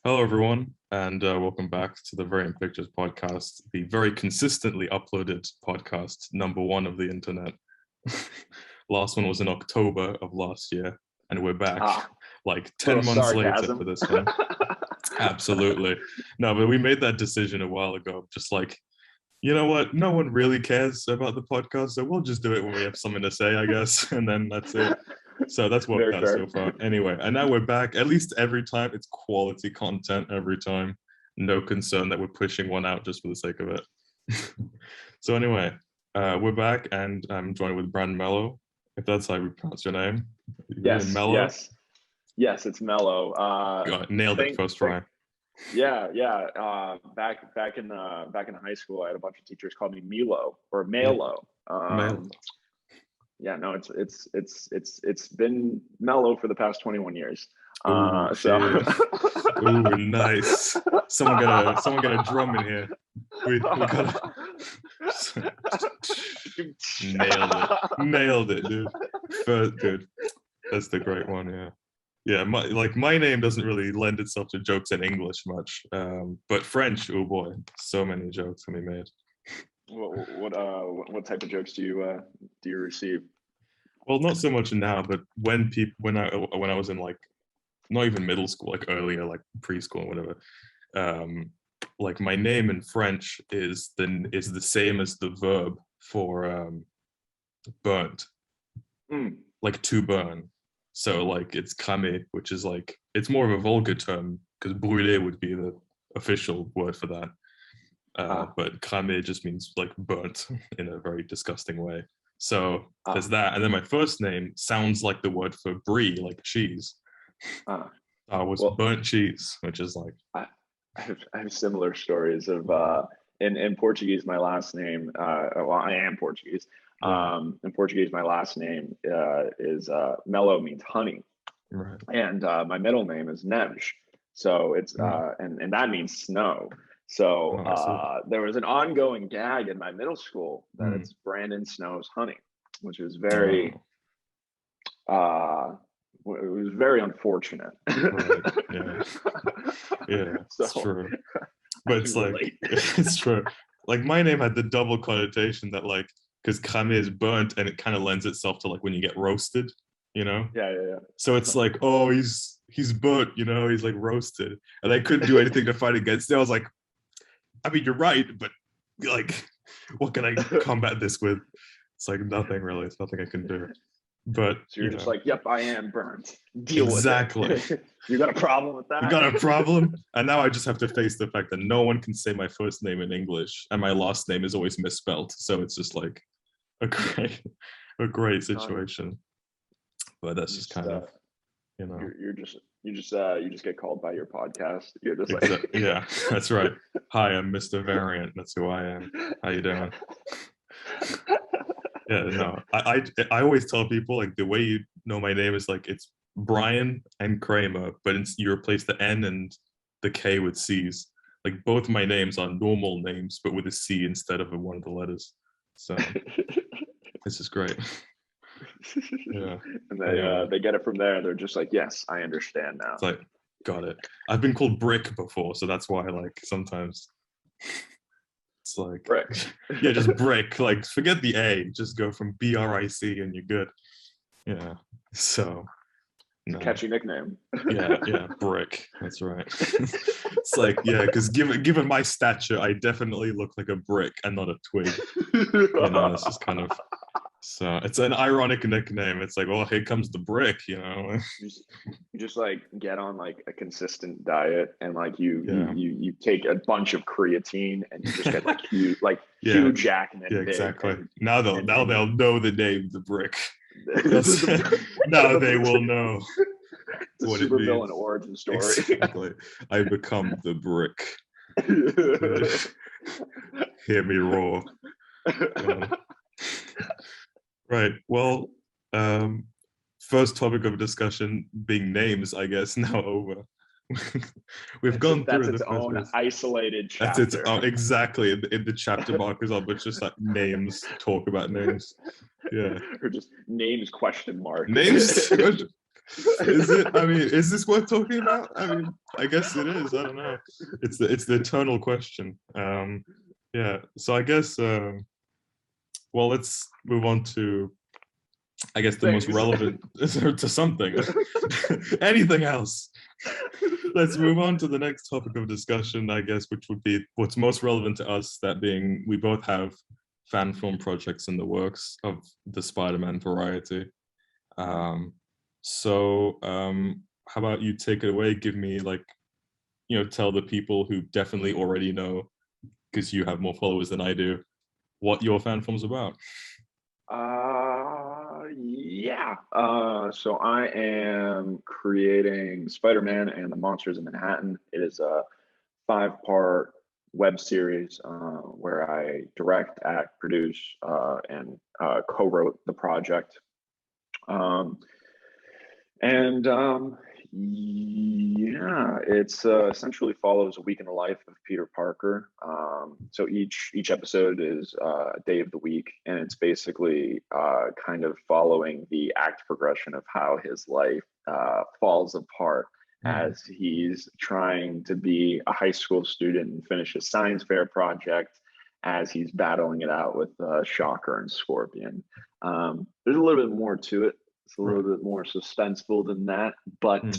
Hello, everyone, and welcome back to the Variant Pictures podcast, the very consistently uploaded podcast, number one of the internet. Last one was in October of last year, and we're back like 10 Little months later for sarcasm. this one. Absolutely. No, but we made that decision a while ago, just like, you know what? No one really cares about the podcast, so we'll just do it when we have something to say, I guess, and then that's it. So that's worked Very out fair. so far. Anyway, and now we're back. At least every time it's quality content every time. No concern that we're pushing one out just for the sake of it. So anyway, we're back and I'm joined with Brand Melo, if that's how you pronounce your name. Yes, Melo? yes, yes. It's Mellow. Nailed it first try. Yeah, yeah. Back in high school, I had a bunch of teachers call me Melo or Yeah, Melo. Melo. Yeah, no, it's been Mellow for the past 21 years. Ooh, So shit. Ooh, nice. Someone got a drum in here. We got nailed it, dude. First, dude. That's the great one, yeah. Yeah, my name doesn't really lend itself to jokes in English much, but French, oh boy, so many jokes can be made. what type of jokes do you receive? Well, not so much now, but when I was in like not even middle school, like earlier, like preschool, whatever. Um, like my name in French is the same as the verb for burnt, like to burn. So like it's cramé, which is like it's more of a vulgar term because brûler would be the official word for that. But cramé just means like burnt in a very disgusting way. So there's that, and then my first name sounds like the word for brie, like cheese. Was Well, burnt cheese, which is like I have similar stories of in Portuguese. My last name, well, I am Portuguese. In Portuguese, my last name is Melo, means honey, right. and my middle name is Neves. So it's and that means snow. So there was an ongoing gag in my middle school that it's Brandon Snow's honey, which was very it was very unfortunate. Right. Yeah. Yeah, So it's true. But it's like it's true. Like my name had the double connotation that like because cramé is burnt and it kind of lends itself to like when you get roasted, you know? Yeah. So it's like, oh, he's burnt, you know, he's like roasted. And I couldn't do anything to fight against it. I was like, I mean, you're right, but like, what can I combat this with? It's like nothing really. It's nothing I can do. But so you're just like, yep, I am burnt. Deal exactly. With it. You got a problem with that? You got a problem? And now I just have to face the fact that no one can say my first name in English, and my last name is always misspelled. So it's just like a great situation. But that's just kind of, you know, you just get called by your podcast. You're just like, yeah, that's right. Hi, I'm Mr. Variant. That's who I am. How you doing? Yeah, no, I always tell people like the way you know my name is like it's Brian and Kramer, but you replace the N and the K with C's. Like both my names are normal names, but with a C instead of one of the letters. So this is great. Yeah, and they get it from there. They're just like, yes, I understand now. It's like, got it. I've been called Brick before, so that's why like sometimes. It's like Brick. Yeah, just Brick. Like forget the A, just go from BRIC and you're good. Yeah. So no. Catchy nickname. Yeah, Brick. That's right. It's like, yeah, because given my stature, I definitely look like a brick and not a twig. You know, it's just kind of so it's an ironic nickname. It's like, oh, here comes the brick, you know. You just like get on like a consistent diet and like you take a bunch of creatine and you just get like Hugh Jackman. Yeah, exactly. Now they'll know the name, the brick. Now they will know what it means. Supervillain origin story. Exactly. I become the brick. Hear me roar. Right. Well, first topic of discussion being names, I guess, now over. We've gone through its own isolated chapter. That's its exactly in the chapter markers on, but just like names, talk about names. Yeah. Or just names question mark. Names. Is it? I mean, is this worth talking about? I mean, I guess it is. I don't know. It's the eternal question. Yeah. So I guess. Well, let's move on to, I guess, the most Things. relevant to something. Anything else? Let's move on to the next topic of discussion, I guess, which would be what's most relevant to us. That being, we both have fan film projects in the works of the Spider-Man variety. Um, how about you take it away? Give me, like, tell the people who definitely already know, because you have more followers than I do, what your fan film's about. Yeah. So I am creating Spider-Man and the Monsters of Manhattan. It is a 5-part web series where I direct, act, produce, and co-wrote the project. And yeah, it's essentially follows a week in the life of Peter Parker. So each episode is a day of the week, and it's basically kind of following the act progression of how his life falls apart as he's trying to be a high school student and finish his science fair project, as he's battling it out with Shocker and Scorpion. There's a little bit more to it. It's a little bit more suspenseful than that, but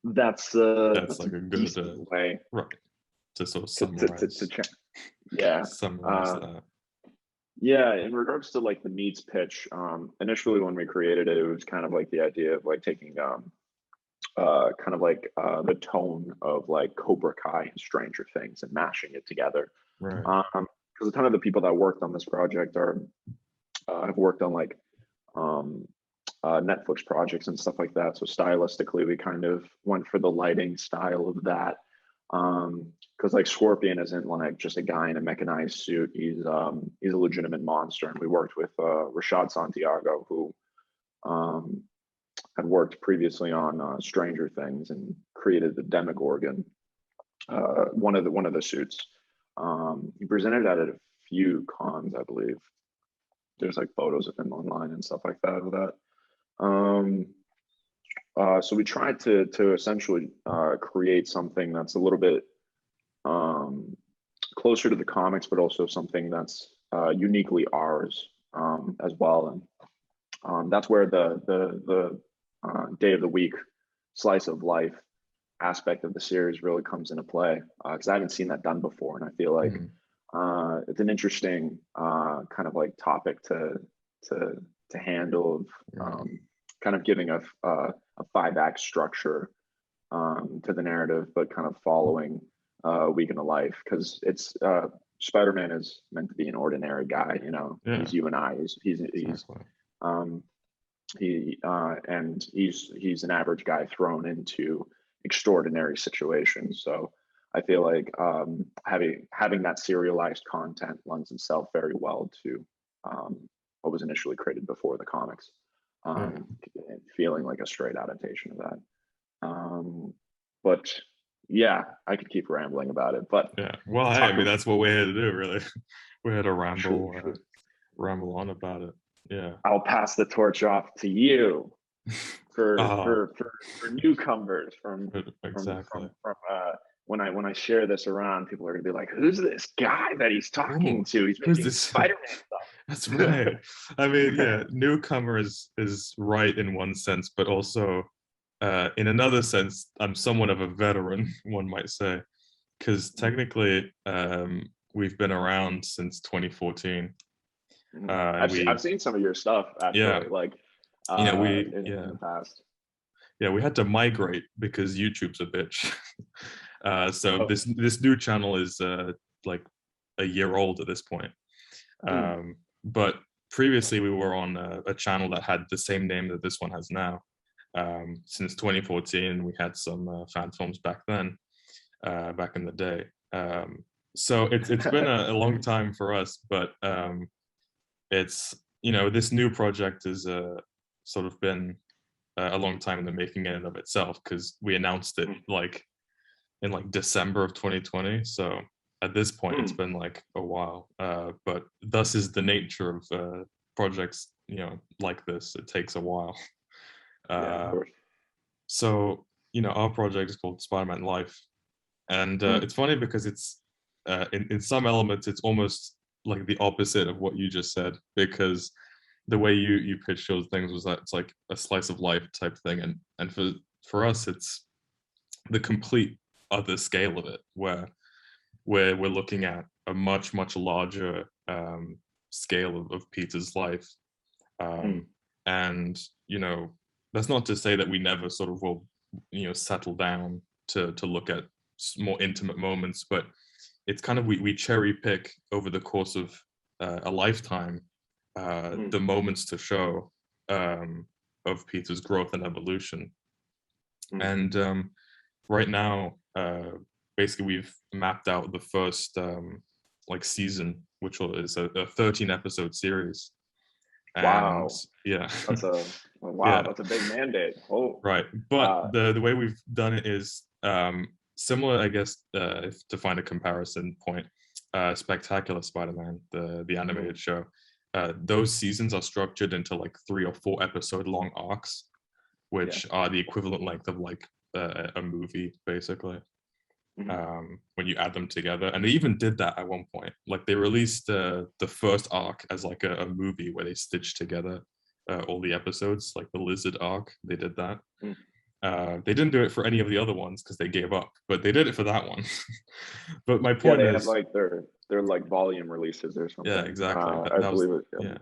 that's like a good way, right, to sort of summarize. Yeah, summarize that. Yeah. In regards to like the meets pitch, initially when we created it, it was kind of like the idea of like taking kind of like the tone of like Cobra Kai and Stranger Things and mashing it together. Right. Because a ton of the people that worked on this project have worked on like Netflix projects and stuff like that. So stylistically, we kind of went for the lighting style of that. Because like Scorpion isn't like just a guy in a mechanized suit. He's a legitimate monster. And we worked with Rashad Santiago, who had worked previously on Stranger Things and created the Demogorgon, one of the suits. He presented at a few cons, I believe. There's like photos of him online and stuff like that of that. So we tried to essentially create something that's a little bit closer to the comics, but also something that's uniquely ours as well. And that's where the day of the week slice of life aspect of the series really comes into play, because I haven't seen that done before, and I feel like it's an interesting kind of like topic to handle, of kind of giving a 5-act structure to the narrative, but kind of following a week in the life, because it's Spider-Man is meant to be an ordinary guy, he's you and I. He's an average guy thrown into extraordinary situations. So I feel like having that serialized content lends itself very well to what was initially created before the comics, feeling like a straight adaptation of that. But yeah, I could keep rambling about it. But yeah, well, hey, I mean, that's what we're here to do, really. We're here to ramble, true. Ramble on about it. Yeah, I'll pass the torch off to you for newcomers from when I share this around, people are gonna be like, "Who's this guy that he's talking to? He's making Spider-Man stuff." That's right. I mean, yeah, newcomer is right in one sense, but also in another sense, I'm somewhat of a veteran, one might say, because technically we've been around since 2014. I've seen some of your stuff actually, like in the past. Yeah, we had to migrate because YouTube's a bitch. So this new channel is like a year old at this point. But previously we were on a channel that had the same name that this one has now. Since 2014, we had some fan films back then, back in the day. So it's been a long time for us, but it's, this new project has sort of been a long time in the making in and of itself, because we announced it like in like December of 2020. So at this point, it's been like a while. But thus is the nature of projects, like this. It takes a while. Yeah, of Uh, course. so our project is called Spider-Man Life, and Mm, it's funny because it's in some elements it's almost like the opposite of what you just said, because the way you pitched those things was that it's like a slice of life type thing, and for us it's the complete other scale of it, where we're looking at a much larger scale of Peter's life. mm, um, and that's not to say that we never sort of will settle down to look at more intimate moments, but it's kind of we cherry pick over the course of a lifetime mm, the moments to show of Peter's growth and evolution. mm. And right now, basically, we've mapped out the first like season, which is a 13 episode series. And Wow, yeah, that's a wow, yeah, that's a big mandate. Oh, right. But uh, the way we've done it is similar, I guess, if to find a comparison point. Spectacular Spider-Man, the mm, animated show. Those seasons are structured into like 3 or 4 episode long arcs, yeah. which are the equivalent length of like a movie, basically. Mm, When you add them together, and they even did that at one point. Like they released the first arc as like a movie where they stitched together all the episodes, like the Lizard arc. They did that. mm. They didn't do it for any of the other ones because they gave up, but they did it for that one. But my Yeah, point they have is, like their like volume releases or yeah, something. exactly. I That was, believe it. Yeah. yeah.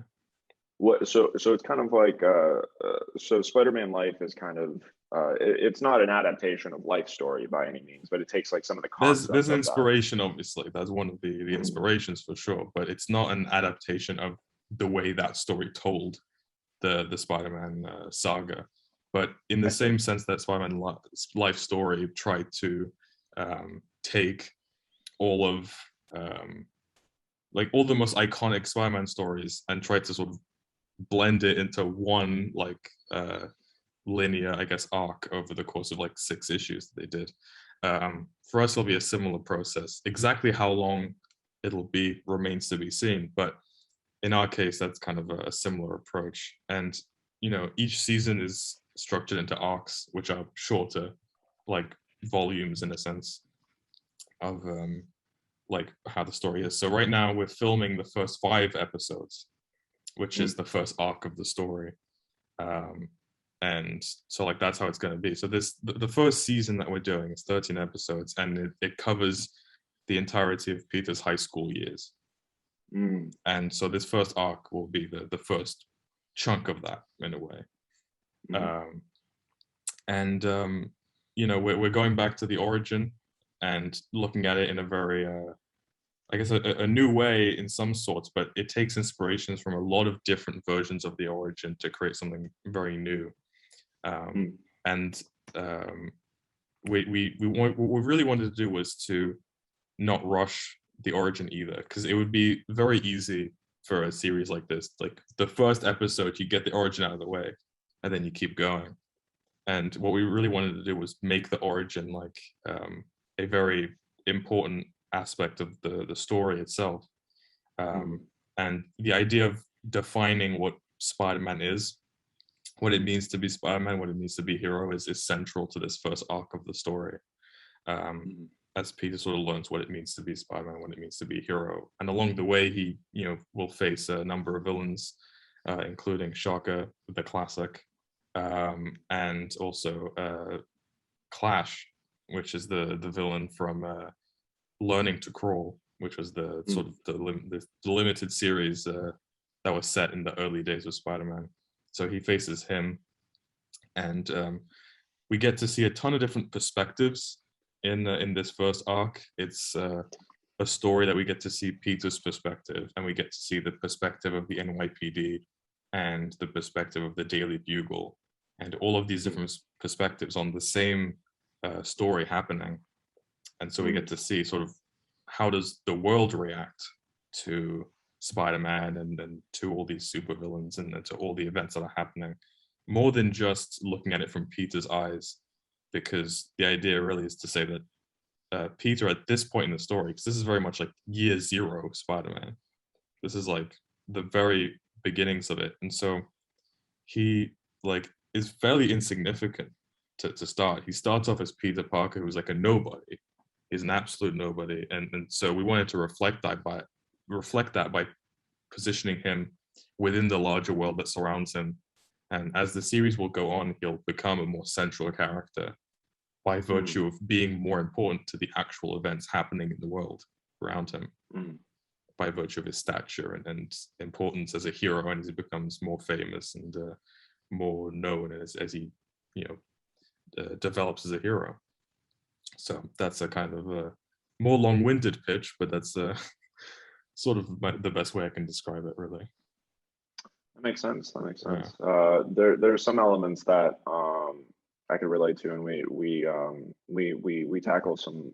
What so it's kind of like so Spider-Man Life is kind of it's not an adaptation of Life Story by any means, but it takes like some of the There's concepts an of that. inspiration, obviously. That's one of the inspirations for sure, but it's not an adaptation of the way that story told the Spider-Man saga. But in the I see. same sense that Spider-Man life story tried to take all of like all the most iconic Spider-Man stories and tried to sort of blend it into one like linear, I guess, arc over the course of like 6 issues that they did. For us, it'll be a similar process. Exactly how long it'll be remains to be seen, but in our case, that's kind of a similar approach. And each season is structured into arcs, which are shorter, like volumes in a sense of like how the story is. So right now we're filming the first 5 episodes, which is Mm, the first arc of the story. Um, and so like that's how it's going to be. So the first season that we're doing is 13 episodes, and it covers the entirety of Peter's high school years. mm, And so this first arc will be the first chunk of that in a way. mm, um, and we're going back to the origin and looking at it in a very I guess a new way in some sorts, but it takes inspirations from a lot of different versions of the origin to create something very new. um, mm, and um, what we really wanted to do was to not rush the origin either, because it would be very easy for a series like this, like the first episode you get the origin out of the way and then you keep going. And what we really wanted to do was make the origin like a very important aspect of the story itself. um, mm, and the idea of defining what Spider-Man is, what it means to be Spider-Man, what it means to be a hero is central to this first arc of the story. um, mm, as Peter sort of learns what it means to be Spider-Man, what it means to be a hero, and along the way, he will face a number of villains, including Shocker, the classic, and also Clash, which is the villain from Learning to Crawl, which was the mm, sort of the limited series that was set in the early days of Spider-Man. So he faces him, and we get to see a ton of different perspectives in this first arc. It's a story that we get to see Peter's perspective, and we get to see the perspective of the NYPD and the perspective of the Daily Bugle, and all of these mm, different perspectives on the same story happening. And so we get mm, to see sort of how does the world react to Spider-Man and to all these supervillains and to all the events that are happening, more than just looking at it from Peter's eyes, because the idea really is to say that Peter at this point in the story, because this is very much like year zero of Spider-Man. This is like the very beginnings of it, and so he like is fairly insignificant to start. He starts off as Peter Parker, who's like a nobody. He's an absolute nobody, and so we wanted to reflect that by positioning him within the larger world that surrounds him. And as the series will go on, he'll become a more central character by virtue of being more important to the actual events happening in the world around him, by virtue of his stature and importance as a hero, and as he becomes more famous and more known as he, develops as a hero. So that's a kind of a more long-winded pitch, but that's sort of the best way I can describe it, really. That makes sense. That makes sense. Yeah. There are some elements that I could relate to, and we tackle some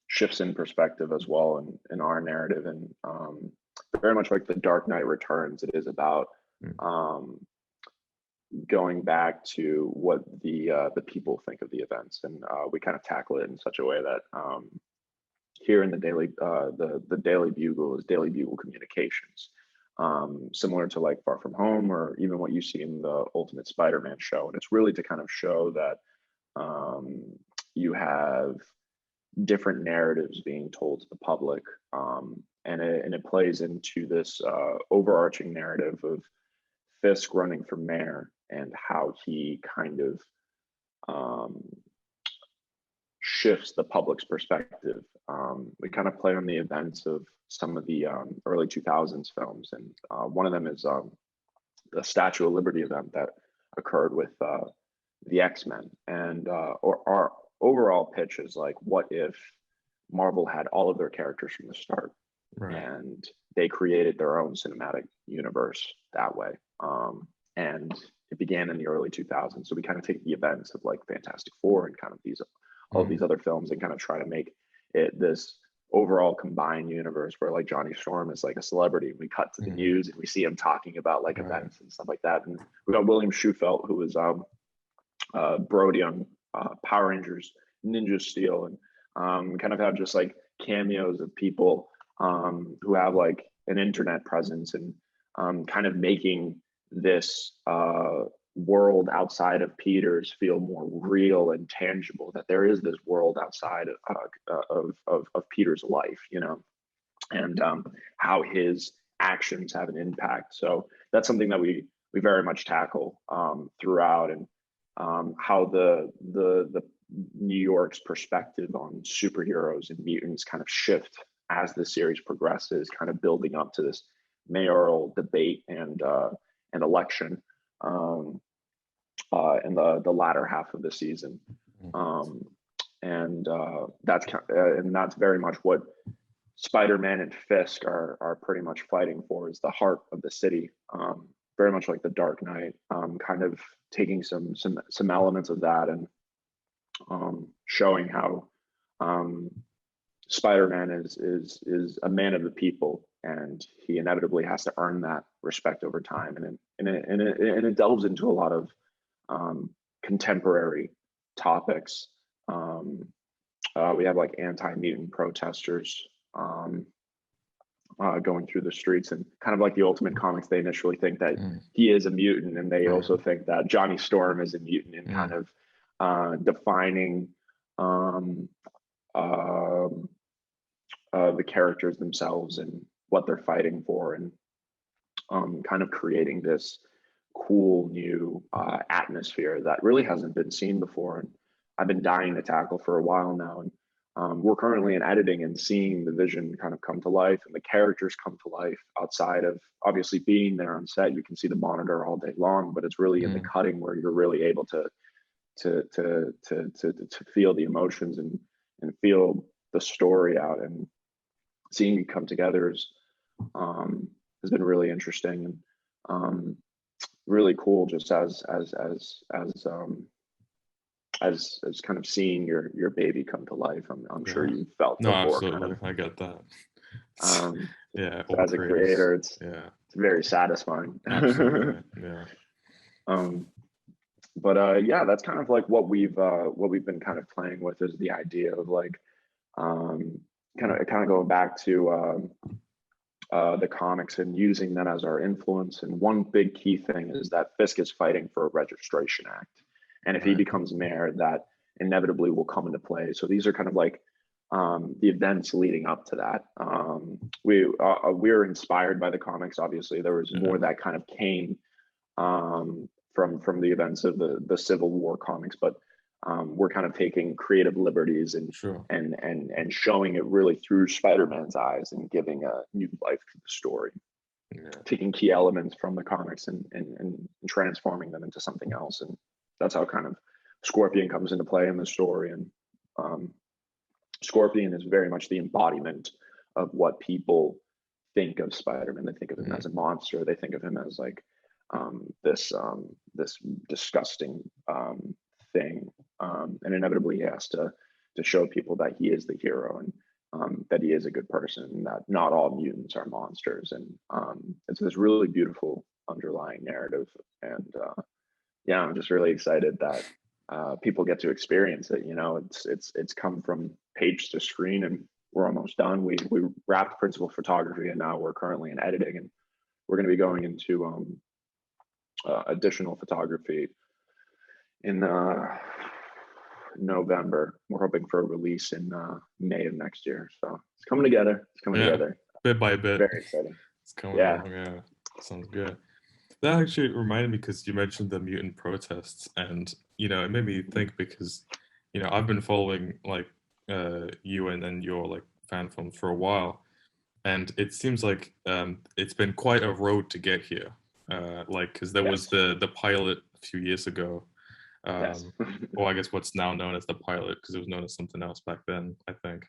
shifts in perspective as well in our narrative, and very much like the Dark Knight Returns, it is about going back to what the people think of the events, and we kind of tackle it in such a way that here in the Daily Bugle is Daily Bugle Communications, similar to like Far From Home, or even what you see in the Ultimate Spider-Man show. And it's really to kind of show that you have different narratives being told to the public, and it plays into this overarching narrative of Fisk running for mayor and how he kind of shifts the public's perspective. We kind of play on the events of some of the early 2000s films, and one of them is the Statue of Liberty event that occurred with the X-Men. And our overall pitch is like, what if Marvel had all of their characters from the start, right, and they created their own cinematic universe that way? And it began in the early 2000s. So we kind of take the events of like Fantastic Four and kind of all these other films, and kind of try to make it this overall combined universe where like Johnny Storm is like a celebrity. We cut to the news and we see him talking about like events and stuff like that. And we got William Shufelt, who was Brody on Power Rangers Ninja Steel, and kind of have just like cameos of people who have like an internet presence, and kind of making this world outside of Peter's feel more real and tangible, that there is this world outside of Peter's life, and how his actions have an impact. So that's something that we very much tackle throughout, and how the New York's perspective on superheroes and mutants kind of shift as the series progresses, kind of building up to this mayoral debate and election in the latter half of the season, and that's very much what Spider-Man and Fisk are pretty much fighting for, is the heart of the city. Very much like the Dark Knight, kind of taking some elements of that, and showing how Spider-Man is a man of the people, and he inevitably has to earn that respect over time. And it delves into a lot of contemporary topics. We have like anti-mutant protesters going through the streets, and kind of like the Ultimate Comics, they initially think that he is a mutant, and they also think that Johnny Storm is a mutant, and kind of defining the characters themselves and what they're fighting for, and kind of creating this cool new atmosphere that really hasn't been seen before, and I've been dying to tackle for a while now. And we're currently in editing and seeing the vision kind of come to life, and the characters come to life outside of obviously being there on set. You can see the monitor all day long, but it's really in the cutting where you're really able to feel the emotions and feel the story out, and seeing it come together has been really interesting, and really cool, just as kind of seeing your baby come to life. I'm sure you've felt no, before, absolutely. kind of. I get that. Yeah, so as a creator, it's very satisfying. Absolutely. Yeah. But yeah, that's kind of like what we've been kind of playing with, is the idea of like kind of going back to the comics and using that as our influence. And one big key thing is that Fisk is fighting for a registration act. And if he becomes mayor, that inevitably will come into play. So these are kind of like the events leading up to that. We're inspired by the comics. Obviously, there was more that kind of came from the events of the Civil War comics, but we're kind of taking creative liberties and and showing it really through Spider-Man's eyes and giving a new life to the story. Taking key elements from the comics and transforming them into something else, and that's how kind of Scorpion comes into play in the story. And Scorpion is very much the embodiment of what people think of Spider-Man. They think of him as a monster. They think of him as like this disgusting thing, and inevitably he has to show people that he is the hero, and that he is a good person, and that not all mutants are monsters. And it's this really beautiful underlying narrative. And yeah, I'm just really excited that people get to experience it. You know, it's come from page to screen, and we're almost done. We wrapped principal photography, and now we're currently in editing, and we're going to be going into additional photography in November. We're hoping for a release in May of next year. So it's coming together. It's coming together bit by bit. Very exciting. It's coming along. Yeah, sounds good. That actually reminded me, because you mentioned the mutant protests, and you know, it made me think, because you know, I've been following like you and your like fan films for a while, and it seems like it's been quite a road to get here. Like, because there was the pilot a few years ago. Well, I guess what's now known as the pilot, because it was known as something else back then, I think.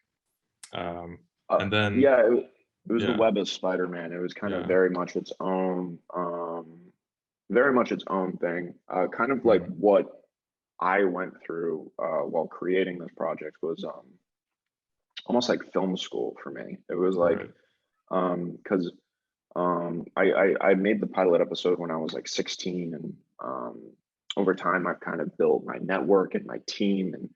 And then it was the Web of Spider-Man. It was kind of very much its own thing. Kind of like what I went through while creating this project was almost like film school for me. It was like because I made the pilot episode when I was like 16, and over time I've kind of built my network and my team, and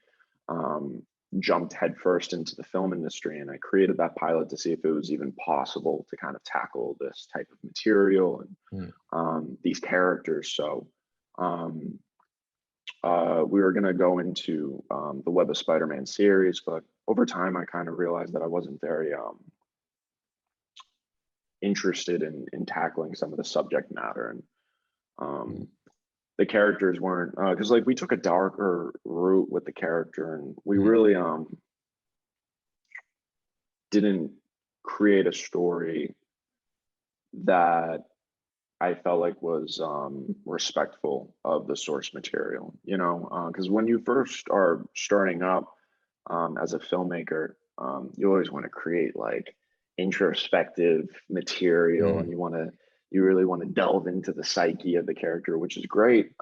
jumped headfirst into the film industry. And I created that pilot to see if it was even possible to kind of tackle this type of material and these characters. So we were going to go into the Web of Spider-Man series, but over time I kind of realized that I wasn't very interested in tackling some of the subject matter. And the characters weren't, because like we took a darker route with the character, and we really didn't create a story that I felt like was respectful of the source material, you know, because when you first are starting up as a filmmaker, you always want to create like introspective material, and you really want to delve into the psyche of the character, which is great.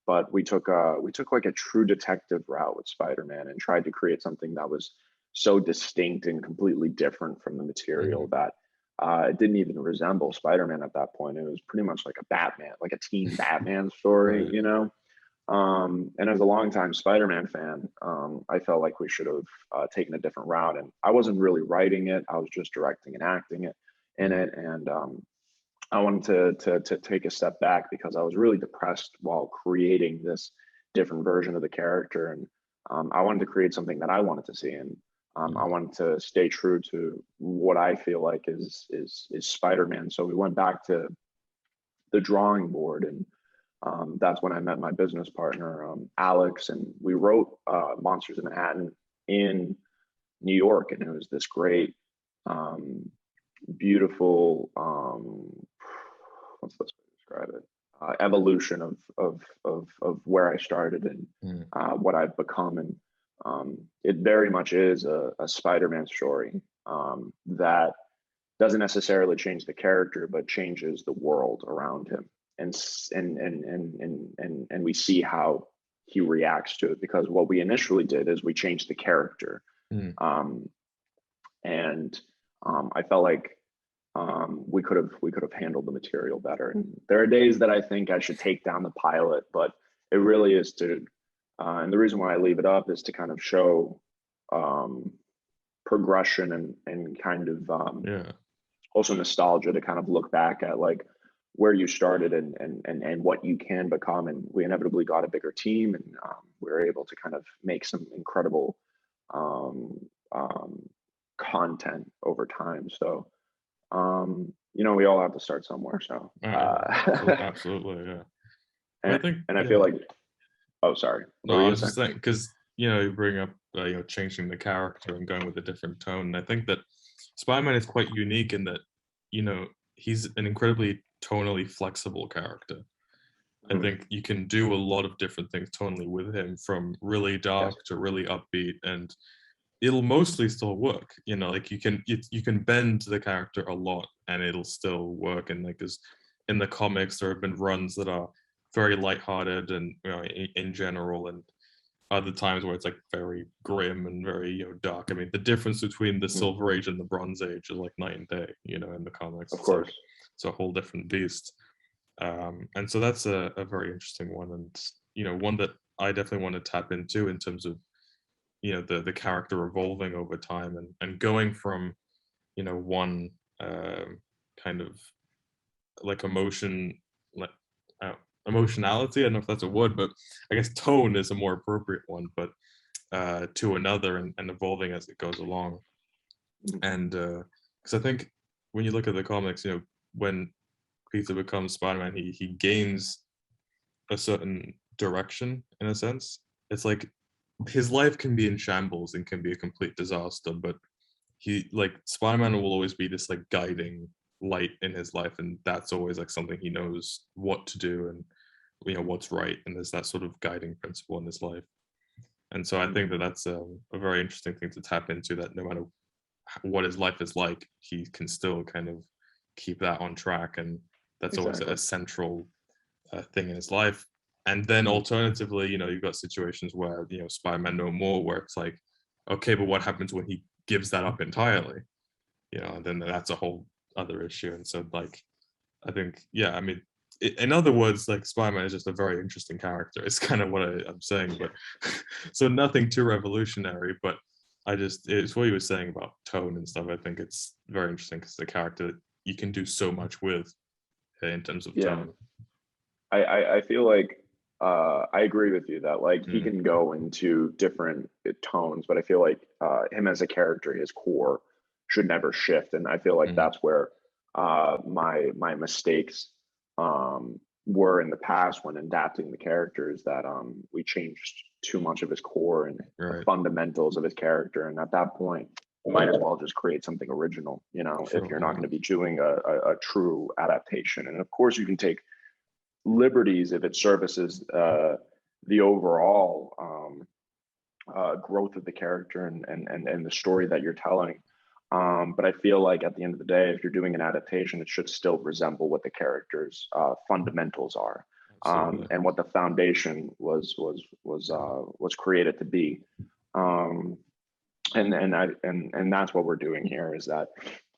But we took like a true detective route with Spider-Man, and tried to create something that was so distinct and completely different from the material that it didn't even resemble Spider-Man at that point. It was pretty much like a Batman, like a teen Batman story, you know? And as a longtime Spider-Man fan, I felt like we should have taken a different route. And I wasn't really writing it. I was just directing and acting it in it. And I wanted to take a step back, because I was really depressed while creating this different version of the character. And I wanted to create something that I wanted to see. And I wanted to stay true to what I feel like is Spider-Man. So we went back to the drawing board, and that's when I met my business partner, Alex, and we wrote Monsters in Manhattan in New York. And it was this great, beautiful, what's the best way to describe it? Evolution of where I started and what I've become. And it very much is a Spider-Man story that doesn't necessarily change the character, but changes the world around him. And we see how he reacts to it, because what we initially did is we changed the character. And I felt like we could have handled the material better. And there are days that I think I should take down the pilot, but it really is to, and the reason why I leave it up is to kind of show progression and kind of also nostalgia to kind of look back at like where you started and what you can become. And we inevitably got a bigger team, and we were able to kind of make some incredible um, um, content over time. So, you know, we all have to start somewhere. So, Absolutely, yeah. I and, think, and I yeah. feel like, oh, sorry. What No, were I you was gonna just say? saying, because you bring up changing the character and going with a different tone. And I think that Spider-Man is quite unique in that he's an incredibly tonally flexible character. I Mhm. think you can do a lot of different things tonally with him, from really Yes. dark to really upbeat, and it'll mostly still work. Like you can bend the character a lot and it'll still work. And like there's in the comics there have been runs that are very lighthearted and in general, and other times where it's like very grim and very dark. I mean, the difference between the Mhm. Silver Age and the Bronze Age is like night and day. In the comics, Of course. it's a whole different beast. And so that's a very interesting one, and one that I definitely want to tap into in terms of the character evolving over time and going from one kind of like emotion, like uh, emotionality. I don't know if that's a word, but I guess tone is a more appropriate one. But to another, and evolving as it goes along. Mhm. And because I think when you look at the comics, when Peter becomes Spider-Man, he gains a certain direction in a sense. It's like his life can be in shambles and can be a complete disaster, but he like Spider-Man will always be this like guiding light in his life, and that's always like something he knows what to do and what's right, and there's that sort of guiding principle in his life. And so I think that that's a very interesting thing to tap into, that no matter what his life is like, he can still kind of keep that on track, and that's always Exactly. a central thing in his life. And then Mhm. alternatively, you've got situations where Spider-Man No More, where it's like, okay, but what happens when he gives that up entirely? And then that's a whole other issue. And so, like, I think, yeah, I mean, in other words, like Spider-Man is just a very interesting character. It's kind of what I'm saying, but so nothing too revolutionary. But it's what you were saying about tone and stuff. I think it's very interesting because the character you can do so much with in terms of Yeah. tone. I feel like I agree with you that like he Mm, can go into different tones, but I feel like him as a character, his core should never shift, and I feel like mm, that's where my mistakes were in the past when adapting the characters, that we changed too much of his core and the right. fundamentals of his character, and at that point you might as well just create something original, if Sure. you're not Yeah. going to be doing a true adaptation. And of course you can take liberties if it services the overall growth of the character and the story that you're telling. But I feel like at the end of the day, if you're doing an adaptation, it should still resemble what the character's fundamentals are, Absolutely. and what the foundation was created to be. Um, and that's what we're doing here, is that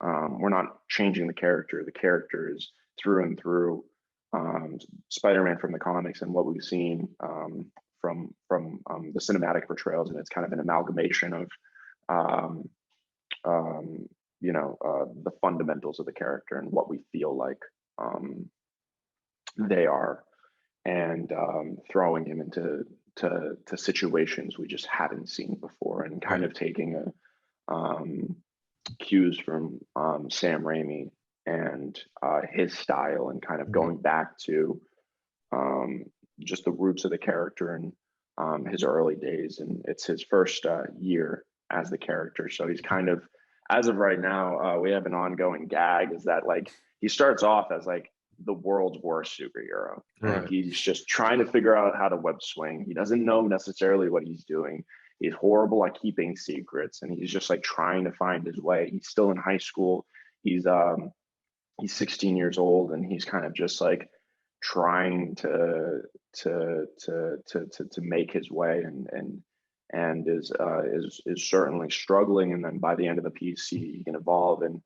we're not changing the character. The character is through and through Spider-Man from the comics, and what we've seen from the cinematic portrayals, and it's kind of an amalgamation of um, the fundamentals of the character and what we feel like they are, and throwing him into to situations we just haven't seen before, and kind Right. of taking cues from Sam Raimi and his style, and kind of Mhm. going back to um, just the roots of the character and his early days. And it's his first year as the character. So he's kind of, as of right now, we have an ongoing gag, is that like he starts off as like the world's worst superhero, and Right. he's just trying to figure out how to web swing. He doesn't know necessarily what he's doing. He's horrible at keeping secrets, and he's just like trying to find his way. He's still in high school. He's um, he's 16 years old, and he's kind of just like trying to make his way, and is certainly struggling. And then by the end of the piece, he can evolve. And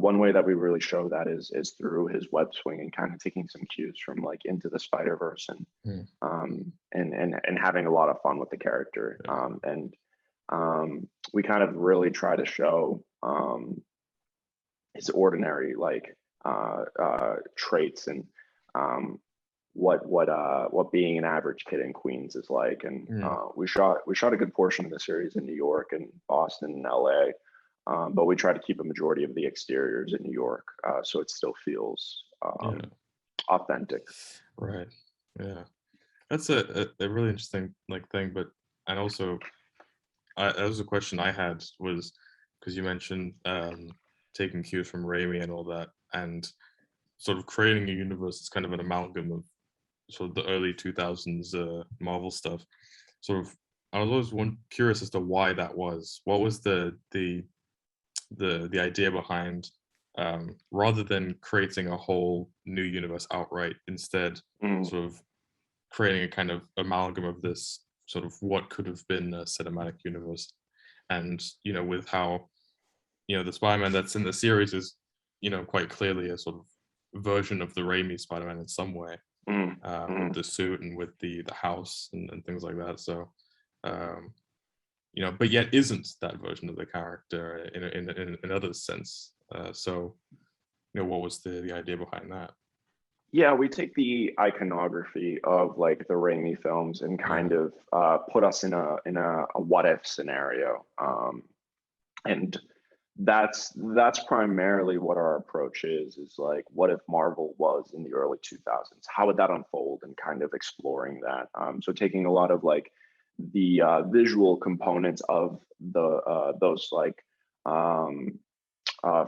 one way that we really show that is through his web swing, and kind of taking some cues from like Into the Spider-Verse, Mm. and having a lot of fun with the character. And we kind of really try to show ordinary like traits, and um, what being an average kid in Queens is like. And Mm, we shot a good portion of the series in New York and Boston and LA, but we try to keep a majority of the exteriors in New York, so it still feels yeah. authentic. Right. Yeah. That's a really interesting like thing, but and also that was a question I had was because you mentioned taking cues from Raimi and all that, and sort of creating a universe that's kind of an amalgam of sort of the early 2000s Marvel stuff. Sort of, I was always curious as to why that was. What was the idea behind rather than creating a whole new universe outright, instead Mm, sort of creating a kind of amalgam of this sort of what could have been a cinematic universe. And with how the Spider-Man that's in the series is quite clearly a sort of version of the Raimi Spider-Man in some way, mm, with mm. the suit and with the house and things like that. So um, but yet isn't that version of the character in another sense. So what was the idea behind that? Yeah, we take the iconography of like the Raimi films and Yeah. kind of put us in a what if scenario, and that's primarily what our approach is like, what if Marvel was in the early 2000s? How would that unfold? And kind of exploring that. So taking a lot of like the visual components of the those like um,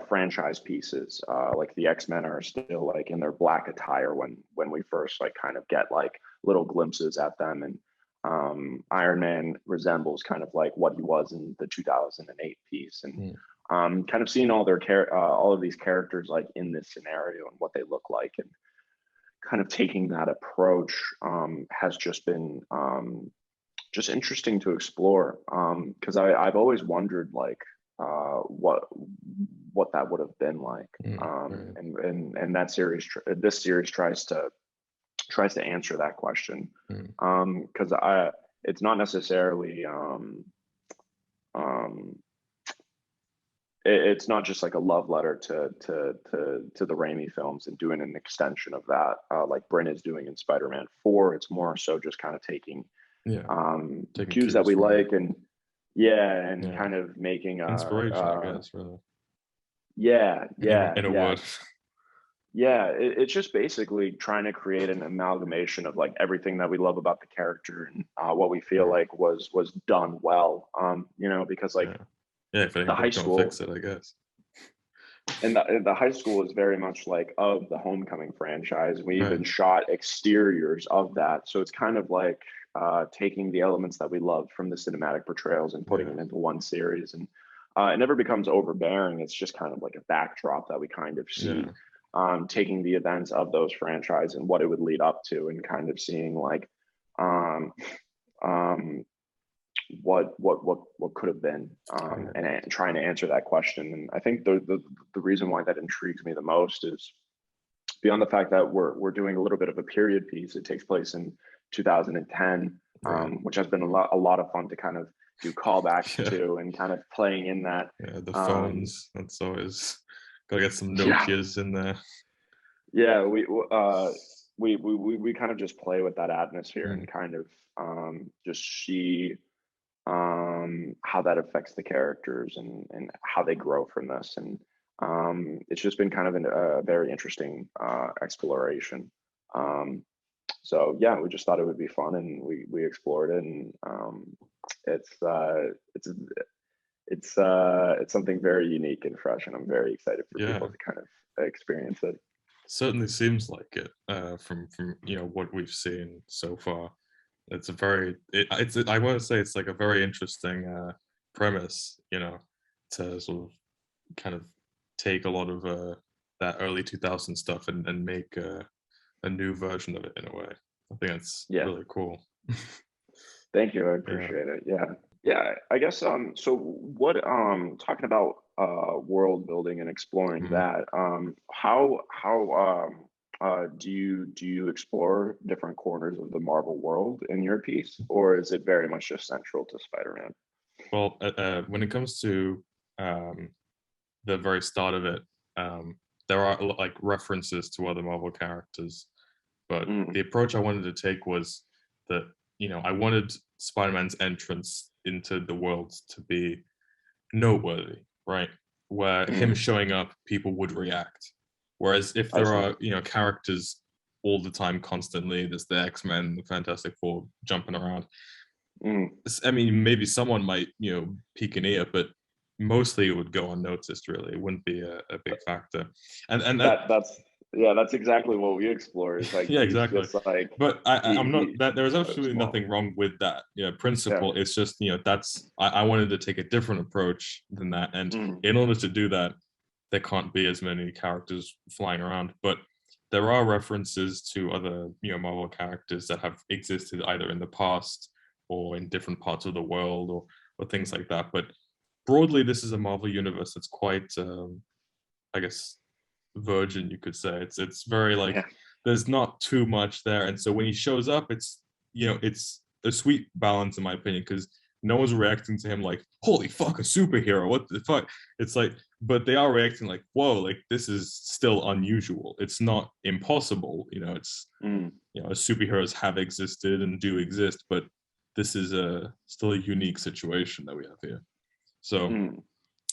franchise pieces. Like the X-Men are still like in their black attire when we first like kind of get like little glimpses at them, and Iron Man resembles kind of like what he was in the 2008 piece, and Mm, kind of seeing all of these characters like in this scenario and what they look like, and kind of taking that approach has just been just interesting to explore, because I've always wondered like what that would have been like, right. and that series this series tries to answer that question, Mm, because I it's not necessarily um, it's not just like a love letter to the Raimi films and doing an extension of that, like Bryn is doing in Spider-Man 4. It's more so just kind of taking yeah. Taking cues that cues we from it. like, and yeah, and Yeah. kind of making Inspiration, I guess, really. yeah, yeah, In a yeah, word. yeah. It's just basically trying to create an amalgamation of like everything that we love about the character, and what we feel Right. like was done well. Because like Yeah. Yeah, if the high anything, don't school fix it, I guess. and the high school is very much like of the Homecoming franchise. We even Right. shot exteriors of that, so it's kind of like taking the elements that we love from the cinematic portrayals and putting Yeah. them into one series, and it never becomes overbearing. It's just kind of like a backdrop that we kind of see, Yeah. taking the events of those franchise and what it would lead up to, and kind of seeing like um, um, what could have been, Yeah. and trying to answer that question. And I think the reason why that intrigues me the most is beyond the fact that we're doing a little bit of a period piece. It takes place in 2010, Right. which has been a lot of fun to kind of do callbacks Yeah. to, and kind of playing in that. Yeah. The um phones. That's always gotta get some yeah, Nokias in there. yeah, we kind of just play with that atmosphere Mm, and kind of just see how that affects the characters, and how they grow from this. And it's just been kind of a very interesting exploration. Um, so yeah, we just thought it would be fun, and we explored it, and it's uh, it's it's something very unique and fresh, and I'm very excited for people yeah. to kind of experience it. Certainly seems like it, from what we've seen so far. It's a very it's I want to say it's like a very interesting premise, to sort of kind of take a lot of that early 2000 stuff and make a new version of it in a way. I think that's Yeah. really cool. Thank you. I Yeah. appreciate it. Yeah. Yeah. I guess so what talking about world building and exploring Mhm. that, how do you explore different corners of the Marvel world in your piece, or is it very much just central to Spider-Man? Well, when it comes to um, the very start of it, there are like references to other Marvel characters, but Mm. the approach I wanted to take was that, I wanted Spider-Man's entrance into the world to be noteworthy, right? Where him Mm. showing up, people would react. Whereas if I there see. are, characters all the time, constantly, there's the X-Men, the Fantastic Four jumping around. Mm. I mean, maybe someone might, peek an ear, but mostly it would go unnoticed. Really, it wouldn't be a big factor. And That's yeah, that's exactly what we explore. Is like yeah, he's exactly. just like But I'm not he that there's absolutely small. nothing wrong with that. Yeah. Principle. It's just, that's I wanted to take a different approach than that. And Mm. in order to do that, there can't be as many characters flying around. But there are references to other, Marvel characters that have existed either in the past or in different parts of the world, or things like that. But broadly, this is a Marvel universe that's quite, I guess, virgin, you could say. It's very like, Yeah. there's not too much there, and so when he shows up, it's a sweet balance in my opinion, because no one's reacting to him like, holy fuck, a superhero, what the fuck. It's like, but they are reacting like, whoa, like this is still unusual. It's not impossible, it's, Mm. superheroes have existed and do exist, but this is still a unique situation that we have here. So Mm.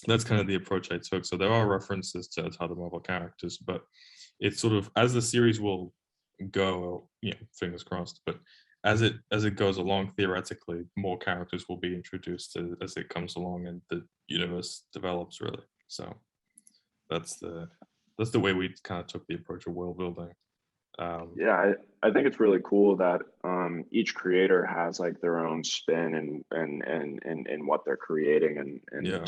that's kind of the approach I took. So there are references to other Marvel characters, but it's sort of, as the series will go, fingers crossed, but as it goes along, theoretically, more characters will be introduced as it comes along and the universe develops, really. So that's the way we kind of took the approach of world building. Yeah, I think it's really cool that each creator has like their own spin and what they're creating and Yeah,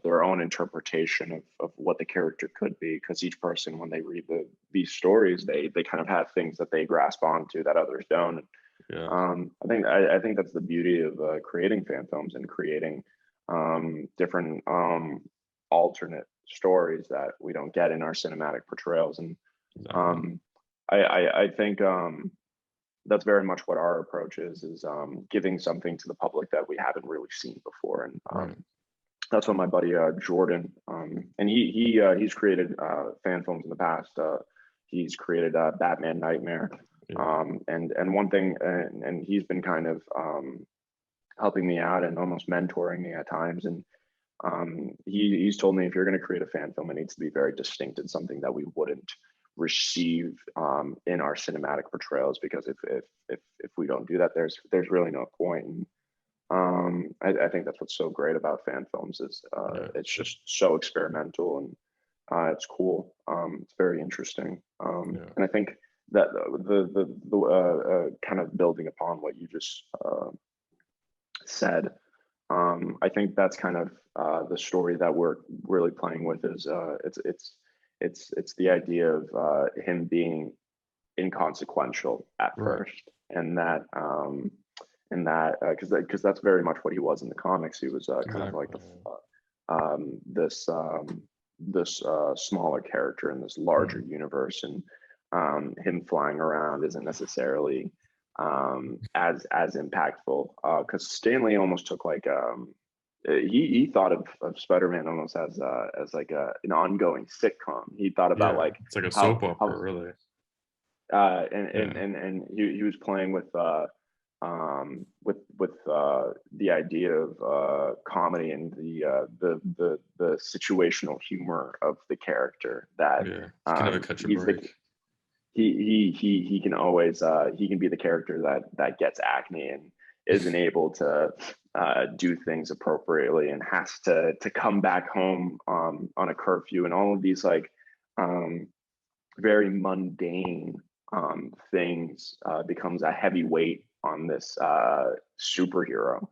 their own interpretation of what the character could be. Because each person, when they read these stories, they kind of have things that they grasp onto that others don't. yeah, I think that's the beauty of creating fan films and creating different alternate stories that we don't get in our cinematic portrayals. And exactly. um, I think that's very much what our approach is giving something to the public that we haven't really seen before. And Right. that's what my buddy Jordan, and he's created fan films in the past. He's created Batman Nightmare, Yeah. and one thing, and he's been kind of helping me out and almost mentoring me at times. And he's told me, if you're going to create a fan film, it needs to be very distinct and something that we wouldn't receive in our cinematic portrayals, because if we don't do that, there's really no point. And I think that's what's so great about fan films is Yeah. it's just so experimental, and it's cool. It's very interesting, Yeah. and I think that the kind of building upon what you just said, I think that's kind of the story that we're really playing with. Is it's the idea of him being inconsequential at Right. first, and that because that's very much what he was in the comics. He was kind of like Exactly. this smaller character in this larger universe, and him flying around isn't necessarily as impactful, because Stanley almost took like he thought of Spider-Man almost as like an ongoing sitcom. He thought about Yeah. like It's like a soap how opera, really. and Yeah. he was playing with the idea of comedy and the situational humor of the character, that Yeah. You can never catch a he's the break. he can always he can be the character that gets acne and isn't able to do things appropriately and has to come back home on a curfew, and all of these like very mundane things becomes a heavy weight on this superhero.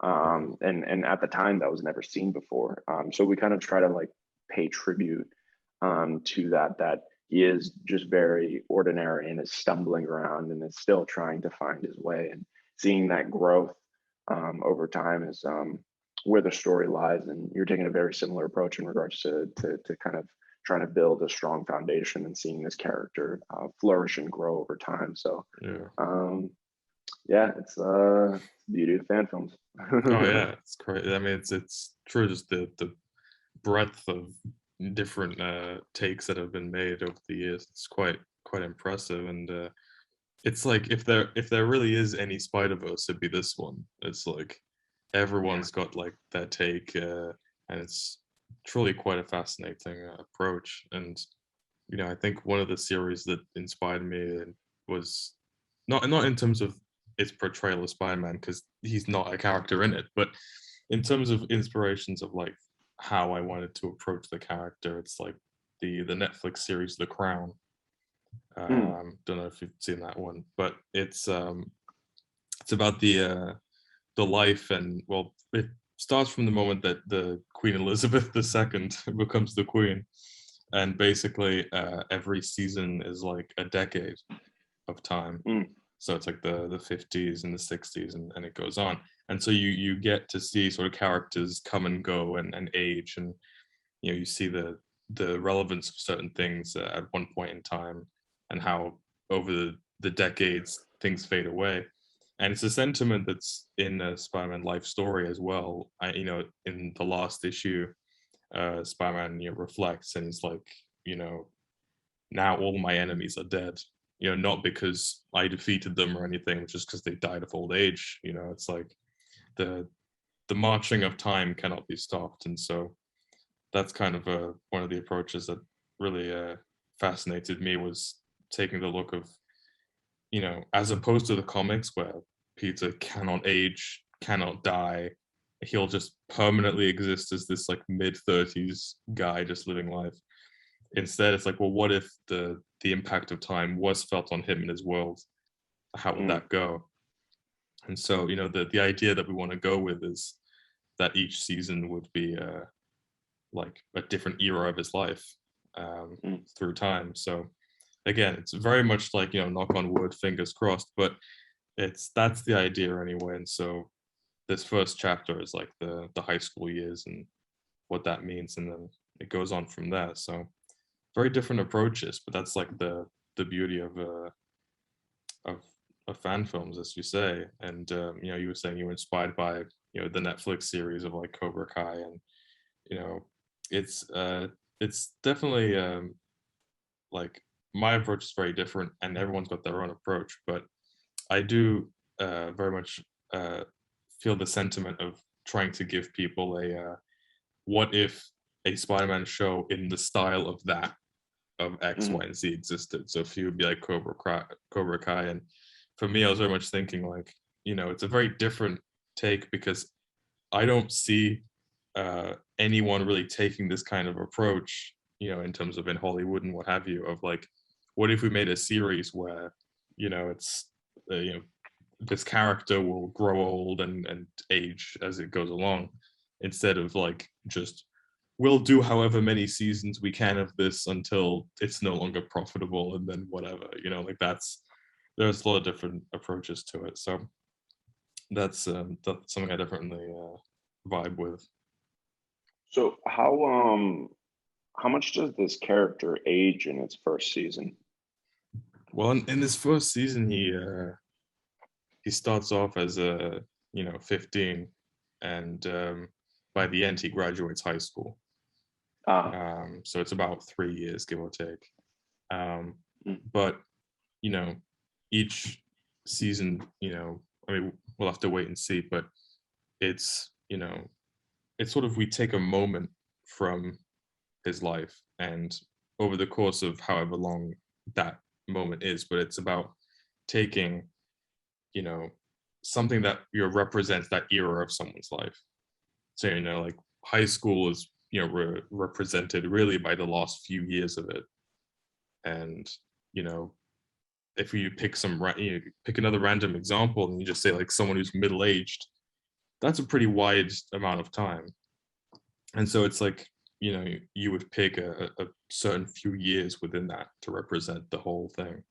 Yeah. And at the time that was never seen before. So we kind of try to like pay tribute to that he is just very ordinary and is stumbling around and is still trying to find his way, and seeing that growth over time is where the story lies. And you're taking a very similar approach in regards to kind of trying to build a strong foundation and seeing this character flourish and grow over time. So Yeah. yeah, it's the beauty of fan films. Oh yeah, it's great. I mean, it's true. Just the breadth of different takes that have been made over the years. It's quite impressive, and it's like if there really is any Spider-Verse, it'd be this one. It's like everyone's got like their take, and it's truly quite a fascinating approach. And I think one of the series that inspired me was not in terms of its portrayal of Spider-Man, because he's not a character in it, but in terms of inspirations of like how I wanted to approach the character. It's like the Netflix series The Crown. Don't know if you've seen that one, but it's about the life, and well, it starts from the moment that the Queen Elizabeth II becomes the queen, and basically every season is like a decade of time. So it's like the 50s and the 60s, and it goes on. And so you get to see sort of characters come and go and age, and you see the relevance of certain things at one point in time, and how over the decades things fade away. And it's a sentiment that's in Spider-Man life story as well. In the last issue, Spider-Man reflects, and he's like, now all my enemies are dead. Not because I defeated them or anything, just because they died of old age. It's like the marching of time cannot be stopped, and so that's kind of one of the approaches that really fascinated me, was taking the look of, as opposed to the comics where Peter cannot age, cannot die, he'll just permanently exist as this like mid-30s guy just living life. Instead, it's like, well, what if the impact of time was felt on him and his world? How would that go? And so, the idea that we want to go with is that each season would be like a different era of his life through time. So again, it's very much like, knock on wood, fingers crossed, but that's the idea anyway. And so this first chapter is like the high school years and what that means, and then it goes on from there. So very different approaches, but that's like the beauty of fan films, as you say. And you were saying you were inspired by the Netflix series of like Cobra Kai, and it's definitely like my approach is very different, and everyone's got their own approach, but I do very much feel the sentiment of trying to give people a what if a Spider-Man show in the style of that, of X, Y, and Z existed. So if you would be like Cobra Kai, and for me, I was very much thinking like, it's a very different take, because I don't see anyone really taking this kind of approach, in terms of in Hollywood and what have you, of like, what if we made a series where, it's, this character will grow old and age as it goes along, instead of like just, we'll do however many seasons we can of this until it's no longer profitable, and then whatever, like there's a lot of different approaches to it. So that's something I definitely vibe with. So how much does this character age in its first season? Well, in this first season, he starts off as 15, and by the end he graduates high school. So it's about 3 years, give or take. But each season, I mean, we'll have to wait and see, but it's it's sort of, we take a moment from his life, and over the course of however long that moment is, but it's about taking something that represents that era of someone's life. So like high school is represented really by the last few years of it, and if you pick pick another random example and you just say like someone who's middle-aged, that's a pretty wide amount of time. And so it's like, you would pick a certain few years within that to represent the whole thing.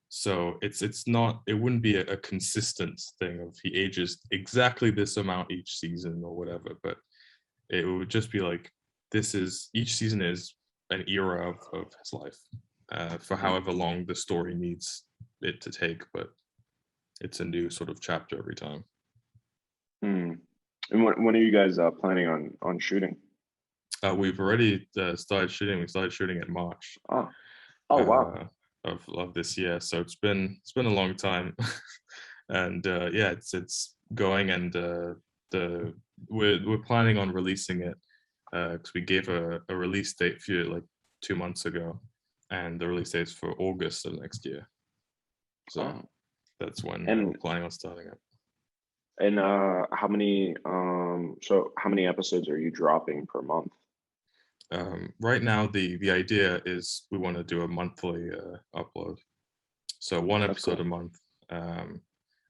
So it wouldn't be a consistent thing of he ages exactly this amount each season or whatever, but it would just be like, each season is an era of his life, for however long the story needs it to take, but it's a new sort of chapter every time. And when are you guys planning on shooting? We've already started shooting. We started shooting in March Oh, oh wow. of this year, so it's been a long time, and yeah, it's going, and the we're planning on releasing it because we gave a release date for like 2 months ago, and the release date is for August of next year. So Oh. that's when we're And planning on starting it. how many how many episodes are you dropping per month? Right now, the idea is we want to do a monthly upload, so one That's episode cool. a month.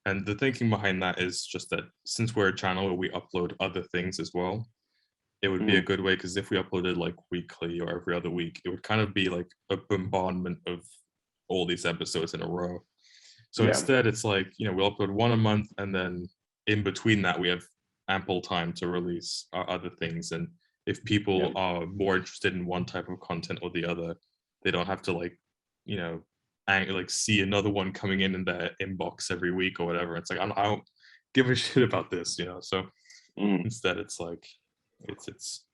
And the thinking behind that is just that since we're a channel where we upload other things as well, it would be a Mm, good way, because if we uploaded like weekly or every other week, it would kind of be like a bombardment of all these episodes in a row. So yeah. instead, it's like, we'll upload one a month, and then in between that, we have ample time to release our other things. And if Yeah. people are more interested in one type of content or the other, they don't have to like, like see another one coming in their inbox every week or whatever. It's like, I don't give a shit about this, So Mm, instead, it's like, it's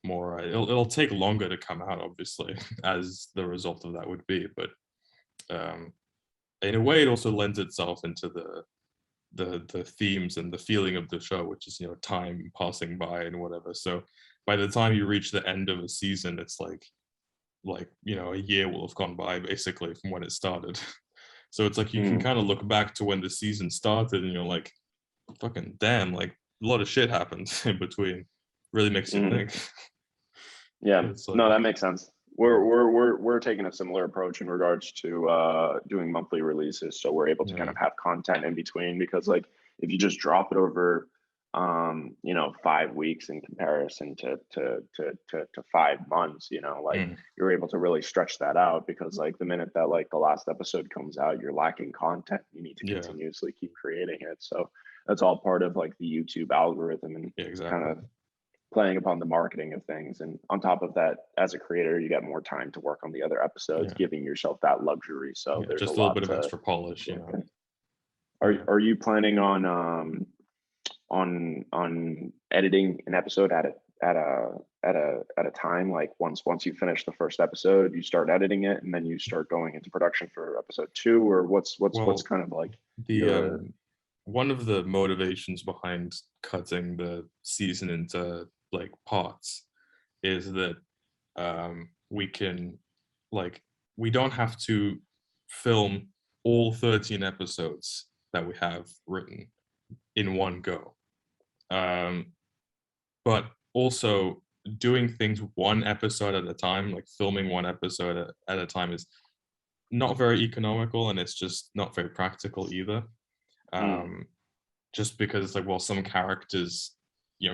more. It'll take longer to come out, obviously, as the result of that would be, but um, in a way, it also lends itself into the themes and the feeling of the show, which is time passing by and whatever. So by the time you reach the end of a season, it's like a year will have gone by basically from when it started. So it's like you can mm, kind of look back to when the season started, and you're like, fucking damn, like a lot of shit happened in between. Really makes you mm. think. Yeah. It's No, like, that makes sense. yeah, We're taking a similar approach in regards to doing monthly releases, so we're able to kind yeah, of have content in between, because like if you just drop it over 5 weeks in comparison to 5 months, like mm, you're able to really stretch that out, because like the minute that like the last episode comes out, you're lacking content. You need to yeah, continuously keep creating it. So that's all part of like the YouTube algorithm and yeah, kind exactly. of playing upon the marketing of things. And on top of that, as a creator, you get more time to work on the other episodes, Yeah, giving yourself that luxury. So yeah, there's a just a little lot bit of to extra polish, work in. Yeah. Are you planning on editing an episode at a time, like once you finish the first episode you start editing it and then you start going into production for episode two, or what's Well, kind of like the your one of the motivations behind cutting the season into like parts is that we can, like, we don't have to film all 13 episodes that we have written in one go. Um, but also doing things one episode at a time, like filming one episode at a time, is not very economical, and it's just not very practical either. mm, Um, just because it's like, well, some characters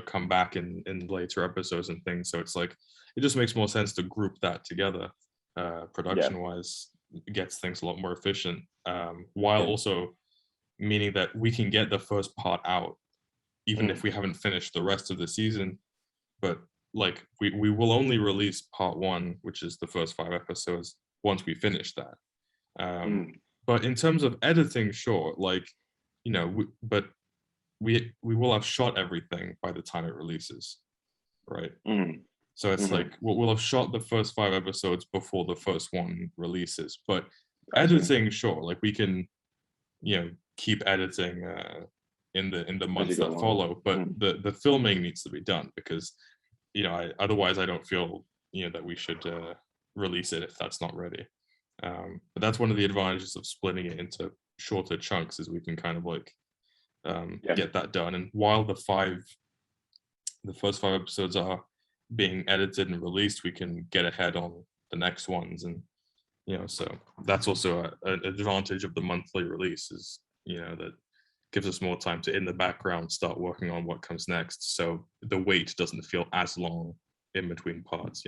come back in later episodes and things, so it's like it just makes more sense to group that together. yeah, Production wise, it gets things a lot more efficient, while yeah, also meaning that we can get the first part out even mm, if we haven't finished the rest of the season. But like we will only release part one, which is the first 5 episodes, once we finish that. um mm, but in terms of editing, sure, like, but we will have shot everything by the time it releases, right? mm, So it's mm. like we'll have shot the first 5 episodes before the first one releases. But I see. editing, sure, like we can, keep editing in the As you months go that along. follow. But Mm, the filming needs to be done, because otherwise I don't feel that we should release it if that's not ready. But that's one of the advantages of splitting it into shorter chunks, is we can kind of like yeah. get that done. And while the first 5 episodes are being edited and released, we can get ahead on the next ones. And so that's also an advantage of the monthly release, is that gives us more time to, in the background, start working on what comes next, so the wait doesn't feel as long in between parts.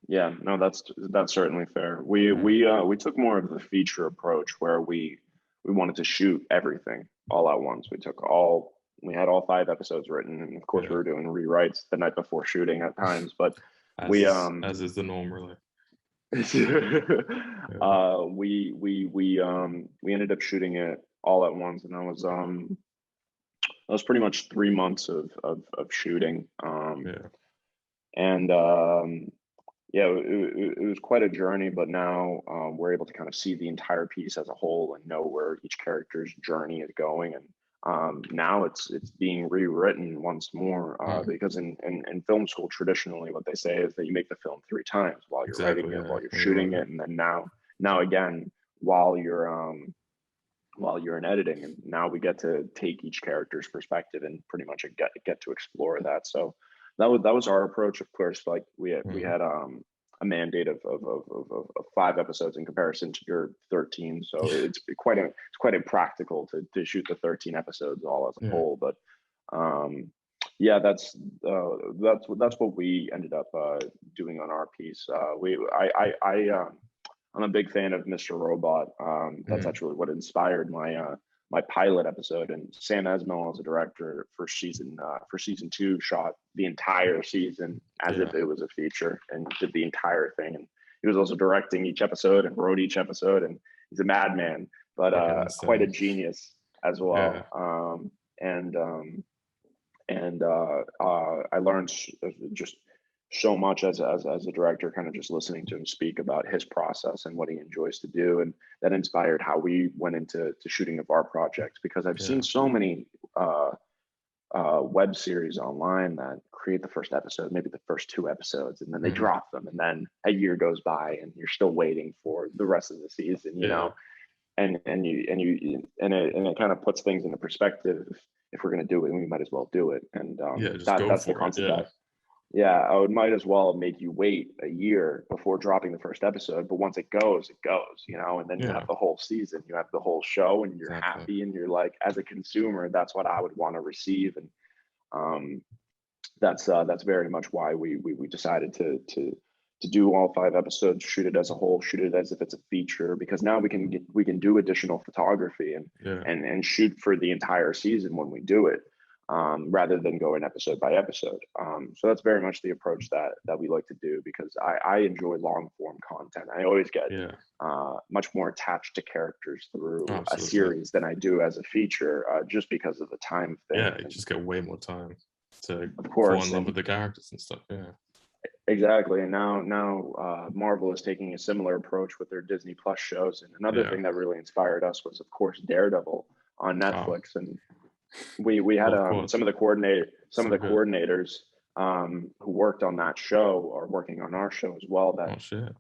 Yeah, no, that's certainly fair. We Yeah, we uh we took more of the feature approach, where we wanted to shoot everything all at once. We had all 5 episodes written, and of course we yeah. were doing rewrites the night before shooting at times. But as we is as is the norm, really. Yeah, we ended up shooting it all at once, and that was pretty much 3 months of shooting. yeah, And yeah, it was quite a journey, but now we're able to kind of see the entire piece as a whole and know where each character's journey is going. And now it's being rewritten once more Mm, because in film school, traditionally, what they say is that you make the film three times while you're writing exactly. it, Yeah, while you're when you're shooting writing. it, and then now again while you're in editing. And now we get to take each character's perspective and pretty much get to explore that. So that was our approach. Of course, like we Mm, had a mandate of 5 episodes in comparison to your 13. So it's quite impractical to shoot the 13 episodes all as a yeah. whole. But um, yeah, that's what we ended up doing on our piece. I'm a big fan of Mr. Robot. That's Mm, actually what inspired my pilot episode. And Sam Esmail, as a director for season two, shot the entire season as yeah. if it was a feature and did the entire thing. And he was also directing each episode and wrote each episode. And he's a madman, but Fucking quite a insane. genius as Yeah. well. And I learned just so much as a director, kind of just listening to him speak about his process and what he enjoys to do, and that inspired how we went into shooting of our projects. Because I've Yeah. seen so many web series online that create the first episode, maybe the first 2 episodes, and then they Mm, drop them, and then a year goes by, and you're still waiting for the rest of the season. yeah. And it kind of puts things into perspective. If we're going to do it, we might as well do it. And Yeah. Just that go that's the for it. concept. Yeah. That yeah, I would might as well make you wait a year before dropping the first episode. But once it goes, and then you have Yeah. the whole season, you have the whole show, and you're Exactly. happy, and you're like, as a consumer, that's what I would want to receive. And um, that's very much why we decided to do all 5 episodes, shoot it as a whole, shoot it as if it's a feature, because now we can do additional photography and Yeah. shoot for the entire season when we do it, rather than going episode by episode. So that's very much the approach that we like to do, because I enjoy long form content. I always get Yeah. much more attached to characters through a Absolutely. series than I do as a feature, just because of the time thing. Yeah. You And just get way more time to of fall in course, love and with the characters and stuff. Yeah. exactly. And now Marvel is taking a similar approach with their Disney Plus shows. And another Yeah. thing that really inspired us was, of course, Daredevil on Oh, Netflix. And we had of course. some of So the good. coordinators who worked on that show are working on our show as well, that Oh shit.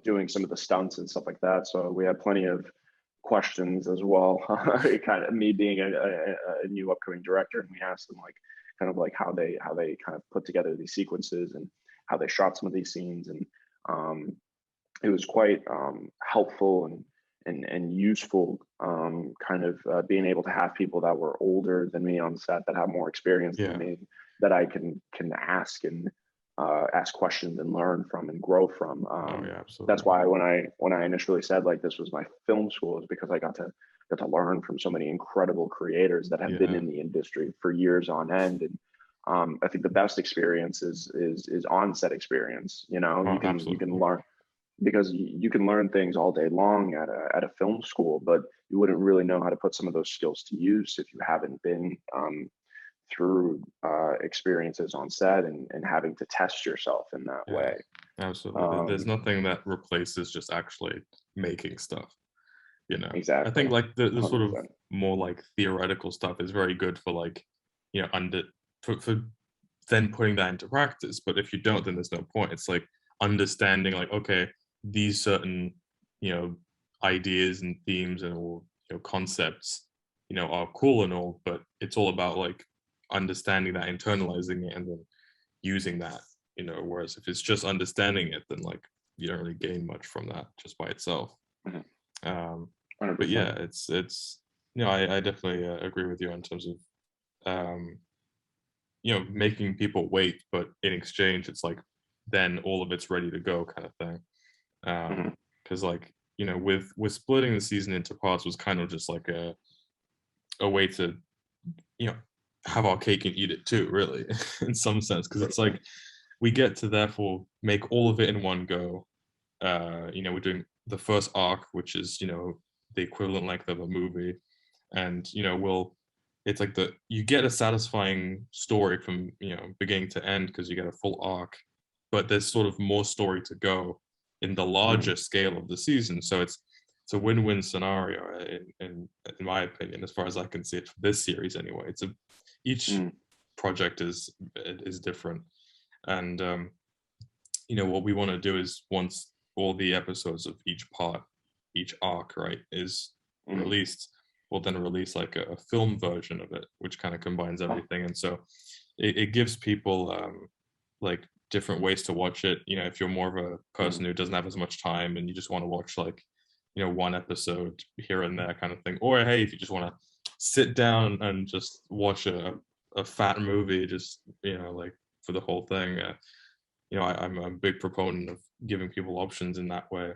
doing some of the stunts and stuff like that. So we had plenty of questions as well. Kind of me being a new upcoming director, and we asked them, like, kind of like how they kind of put together these sequences and how they shot some of these scenes. And um, it was quite helpful and useful, kind of being able to have people that were older than me on set, that have more experience than Yeah. me, that I can ask and ask questions and learn from and grow from. Oh yeah. That's Absolutely. why when I initially said, like, this was my film school, is because I got to learn from so many incredible creators that have been Yeah. in the industry for years on end. And I think the best experience is on-set experience. Oh, You can absolutely. learn, because you can learn things all day long at a film school, but you wouldn't really know how to put some of those skills to use if you haven't been through experiences on set, and having to test yourself in that Yeah. way. Absolutely. There's Um, nothing that replaces just actually making stuff. I exactly, think like the sort of 100%. more like theoretical stuff is very good for like, under for then putting that into practice. But if you don't, then there's no point. It's like understanding like, okay, these certain, you know, ideas and themes and all, concepts, are cool and all, but it's all about like understanding that, internalizing it, and then using that, whereas if it's just understanding it, then like you don't really gain much from that just by itself. Mhm, um but 100%. yeah, it's I definitely agree with you in terms of um making people wait, but in exchange it's like then all of it's ready to go kind of thing. Mhm. Because like, with splitting the season into parts was kind of just like a way to, you know have our cake and eat it too, really, in some sense, because For it's sure. like we get to therefore make all of it in one go. We're doing the first arc, which is, the equivalent length of a movie, and it's like you get a satisfying story from beginning to end because you get a full arc, but there's sort of more story to go in the larger scale of the season. So it's a win-win scenario in my opinion, as far as I can see it for this series anyway. Each project is different, and what we want to do is, once all the episodes of each arc, right, is released, we'll then release like a film version of it, which kind of combines everything. And so it gives people like different ways to watch it. If you're more of a person who doesn't have as much time and you just want to watch like one episode here and there kind of thing, or hey, if you just want to sit down and just watch a fat movie, just like for the whole thing, I'm a big proponent of giving people options in that way.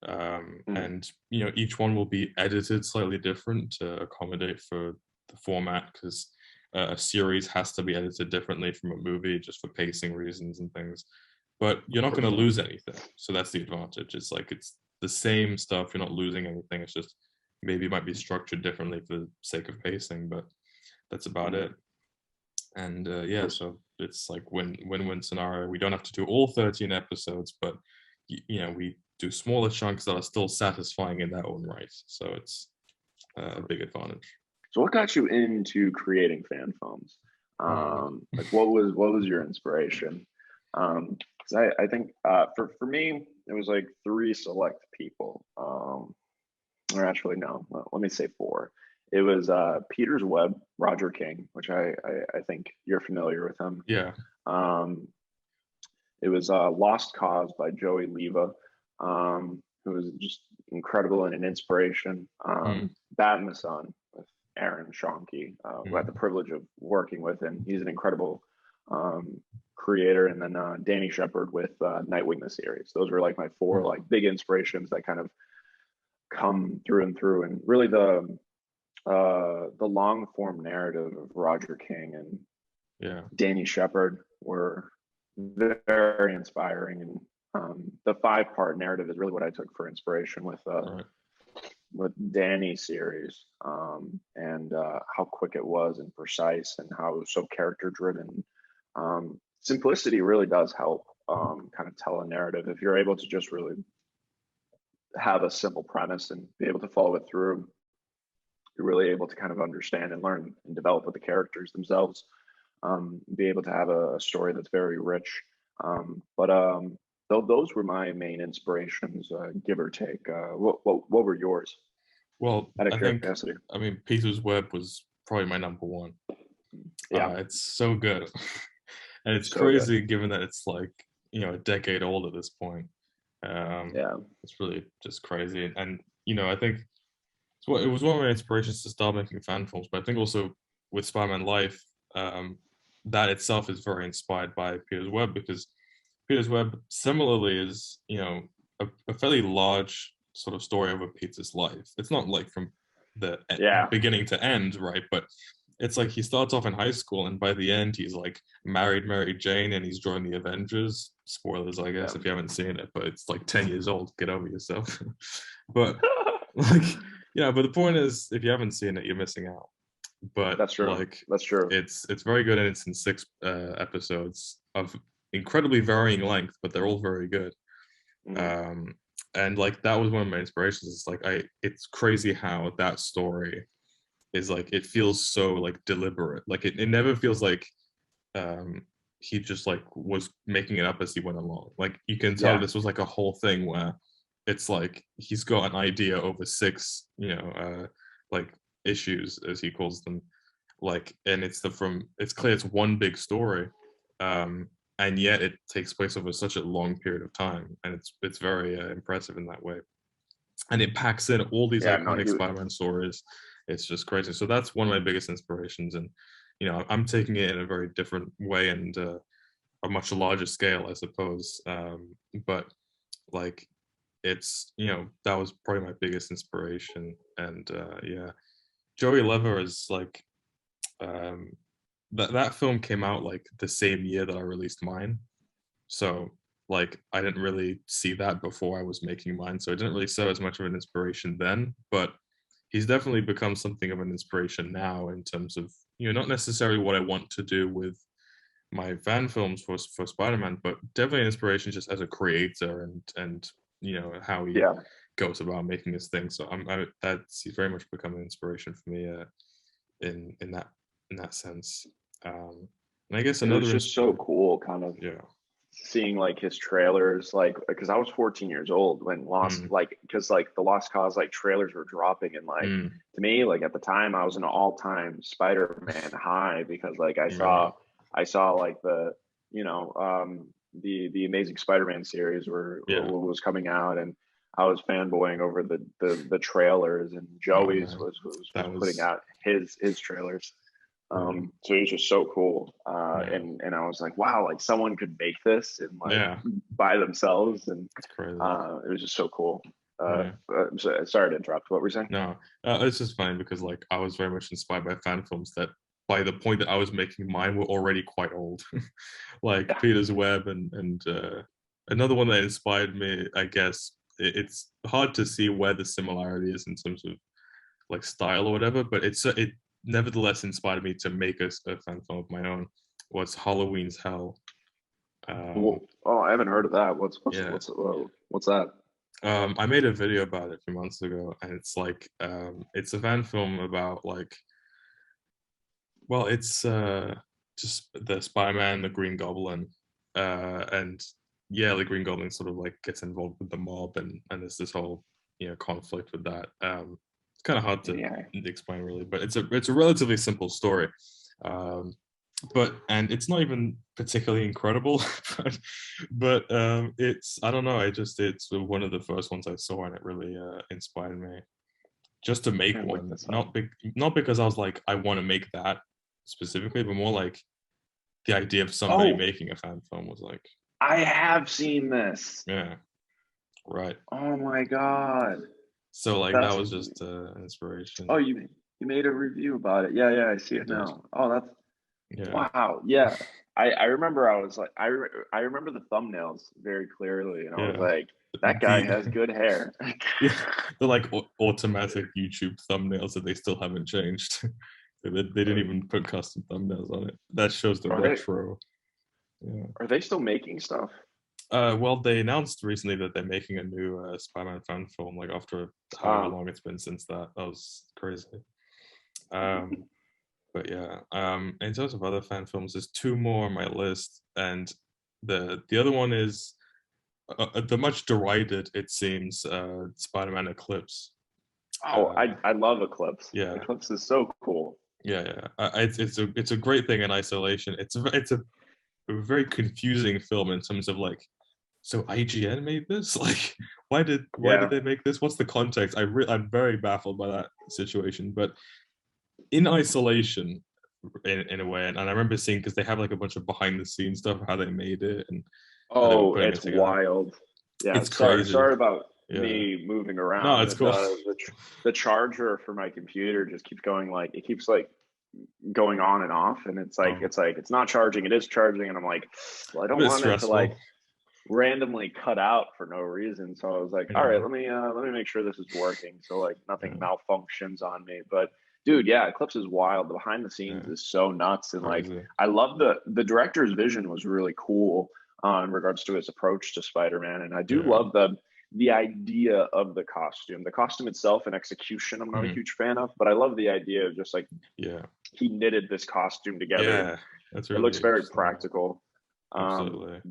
And each one will be edited slightly different to accommodate for the format, because a series has to be edited differently from a movie, just for pacing reasons and things. But you're not going to lose anything, so that's the advantage. It's like it's the same stuff, you're not losing anything. It's just maybe it might be structured differently for the sake of pacing, but that's about it. And so it's like win-win scenario. We don't have to do all 13 episodes, but we do smaller chunks that are still satisfying in their own right. So it's a big advantage. So what got you into creating fan films? Like what was your inspiration? Because I think for me, it was like 3 select people. Or actually, no, let me say 4. It was Peter's Web, Roger King, which I think you're familiar with him. Yeah. It was Lost Cause by Joey Leva, who was just incredible and an inspiration. Bat in the Sun with Aaron Schonke, who I had the privilege of working with, and he's an incredible creator. And then Danny Shepard with Nightwing the series. Those were like my 4 like big inspirations that kind of come through and through. And really the long form narrative of Roger King and Danny Shepard were very inspiring. And the 5-part narrative is really what I took for inspiration with Danny's series, and how quick it was and precise, and how it was so character driven. Simplicity really does help kind of tell a narrative. If you're able to just really have a simple premise and be able to follow it through, you're really able to kind of understand and learn and develop with the characters themselves, be able to have a story that's very rich. But those were my main inspirations, give or take. What were yours? Well, out of curiosity. I mean, Peter's Web was probably my number 1. Yeah, it's so good. And it's so crazy good, given that it's like, a decade old at this point. It's really just crazy. And I think it was one of my inspirations to start making fan films, but I think also with Spider-Man Life, that itself is very inspired by Peter's Web, because Peter's Web similarly is, a fairly large sort of story over Peter's life. It's not like from the beginning to end, right? But it's like he starts off in high school, and by the end he's like married Mary Jane, and he's joined the Avengers. Spoilers, I guess, if you haven't seen it, but it's like 10 years old. Get over yourself. But like, but the point is, if you haven't seen it, you're missing out. But that's true. Like, that's true. It's very good, and it's in 6 episodes of incredibly varying length, but they're all very good. And like that was one of my inspirations. It's like it's crazy how that story is like, it feels so like deliberate. Like it never feels like he just like was making it up as he went along. Like you can tell this was like a whole thing where it's like he's got an idea over 6, like issues, as he calls them. Like, and it's clear it's one big story. And yet it takes place over such a long period of time, and it's very impressive in that way. And it packs in all these iconic Spider-Man stories. It's just crazy. So that's one of my biggest inspirations, and I'm taking it in a very different way and a much larger scale, I suppose. But like, it's that was probably my biggest inspiration. And Joey Lever is like that film came out like the same year that I released mine. So like I didn't really see that before I was making mine. So it didn't really serve as much of an inspiration then, but he's definitely become something of an inspiration now in terms of, not necessarily what I want to do with my fan films for Spider-Man, but definitely an inspiration just as a creator and you know how he Yeah, goes about making his thing. So that's he's very much become an inspiration for me in that sense. And I guess it was another just so inspiration, cool, kind of yeah, seeing like his trailers, like because I was 14 years old when Lost, mm, like because like the Lost Cause like trailers were dropping, and like mm, to me, like at the time, I was an all-time Spider-Man high because like really, I saw like the you know the Amazing Spider-Man series were yeah, was coming out, and I was fanboying over the trailers, and oh Joey's man, was that putting was out his trailers. yeah, So it was just so cool. yeah, And I was like, wow, like someone could make this and like yeah, by themselves. And it's crazy, it was just so cool. yeah. Sorry to interrupt. What were you saying? No, it's just funny because like I was very much inspired by fan films that by the point that I was making mine were already quite old, like Yeah. Peter's Web and another one that inspired me. I guess it's hard to see where the similarity is in terms of like style or whatever, but it nevertheless inspired me to make a fan film of my own. Was Halloween's Hell? Um, Oh, I haven't heard of that. yeah, What's that? I made a video about it a few months ago, and it's like it's a fan film about like, well, it's just the Spider-Man, the Green Goblin, and yeah, the Green Goblin sort of like gets involved with the mob, and there's this whole conflict with that. It's kind of hard to Yeah. explain really, but it's a relatively simple story. Um, but and it's not even particularly incredible, but it's I don't know, it's one of the first ones I saw, and it really inspired me just to I'm make gonna look one. this up. Not because I was like I want to make that specifically, but more like the idea of somebody Oh, making a fan film was like, I have seen this. yeah, right. Oh my God. So like that That's was just an inspiration. oh you made a review about it. Yeah, yeah, I see I it did. now. Oh, that's Yeah. wow. Yeah. I remember I was like I remember the thumbnails very clearly, and I was Yeah. like, that guy The has good hair. yeah, they're like automatic YouTube thumbnails that they still haven't changed. They didn't even put custom thumbnails on it. That shows the Are they retro. Yeah. still making stuff? Well, they announced recently that they're making a new Spider-Man fan film, like after however Uh, long it's been since that. That was crazy. Um, but yeah, in terms of other fan films, there's two more on my list, and the other one is the much derided, it seems, Spider-Man Eclipse. oh, Uh, I love Eclipse. yeah, Eclipse is so cool. yeah, yeah. It's a great thing in isolation. It's a very confusing film in terms of like, so IGN made this? Like, why did Yeah. they make this? What's the context? I'm very baffled by that situation. But in isolation, in a way, and I remember seeing because they have like a bunch of behind the scenes stuff, how they made it and how they were Oh, putting it it's together. wild. Yeah, It's crazy. sorry about Yeah. me moving No, around. it's cool. The charger for my computer just keeps going like it keeps like going on and off, and Oh, it's not charging, it is charging, and I'm like, well, I a don't bit want it to like stressful. randomly cut out for no reason. So I was like, all right, Yeah. let me make sure this is working so like nothing Yeah. malfunctions on me. But dude, yeah, Eclipse is wild. The behind the scenes Yeah. is so nuts, and like Crazy. I love the director's vision was really cool in regards to his approach to Spider-Man, and I do Yeah. love the idea of the costume. The costume itself and execution, I'm not a Mhm. huge fan of, but I love the idea of just like Yeah. he knitted this costume together, and Yeah. That's it really looks very interesting. practical. Um, Absolutely.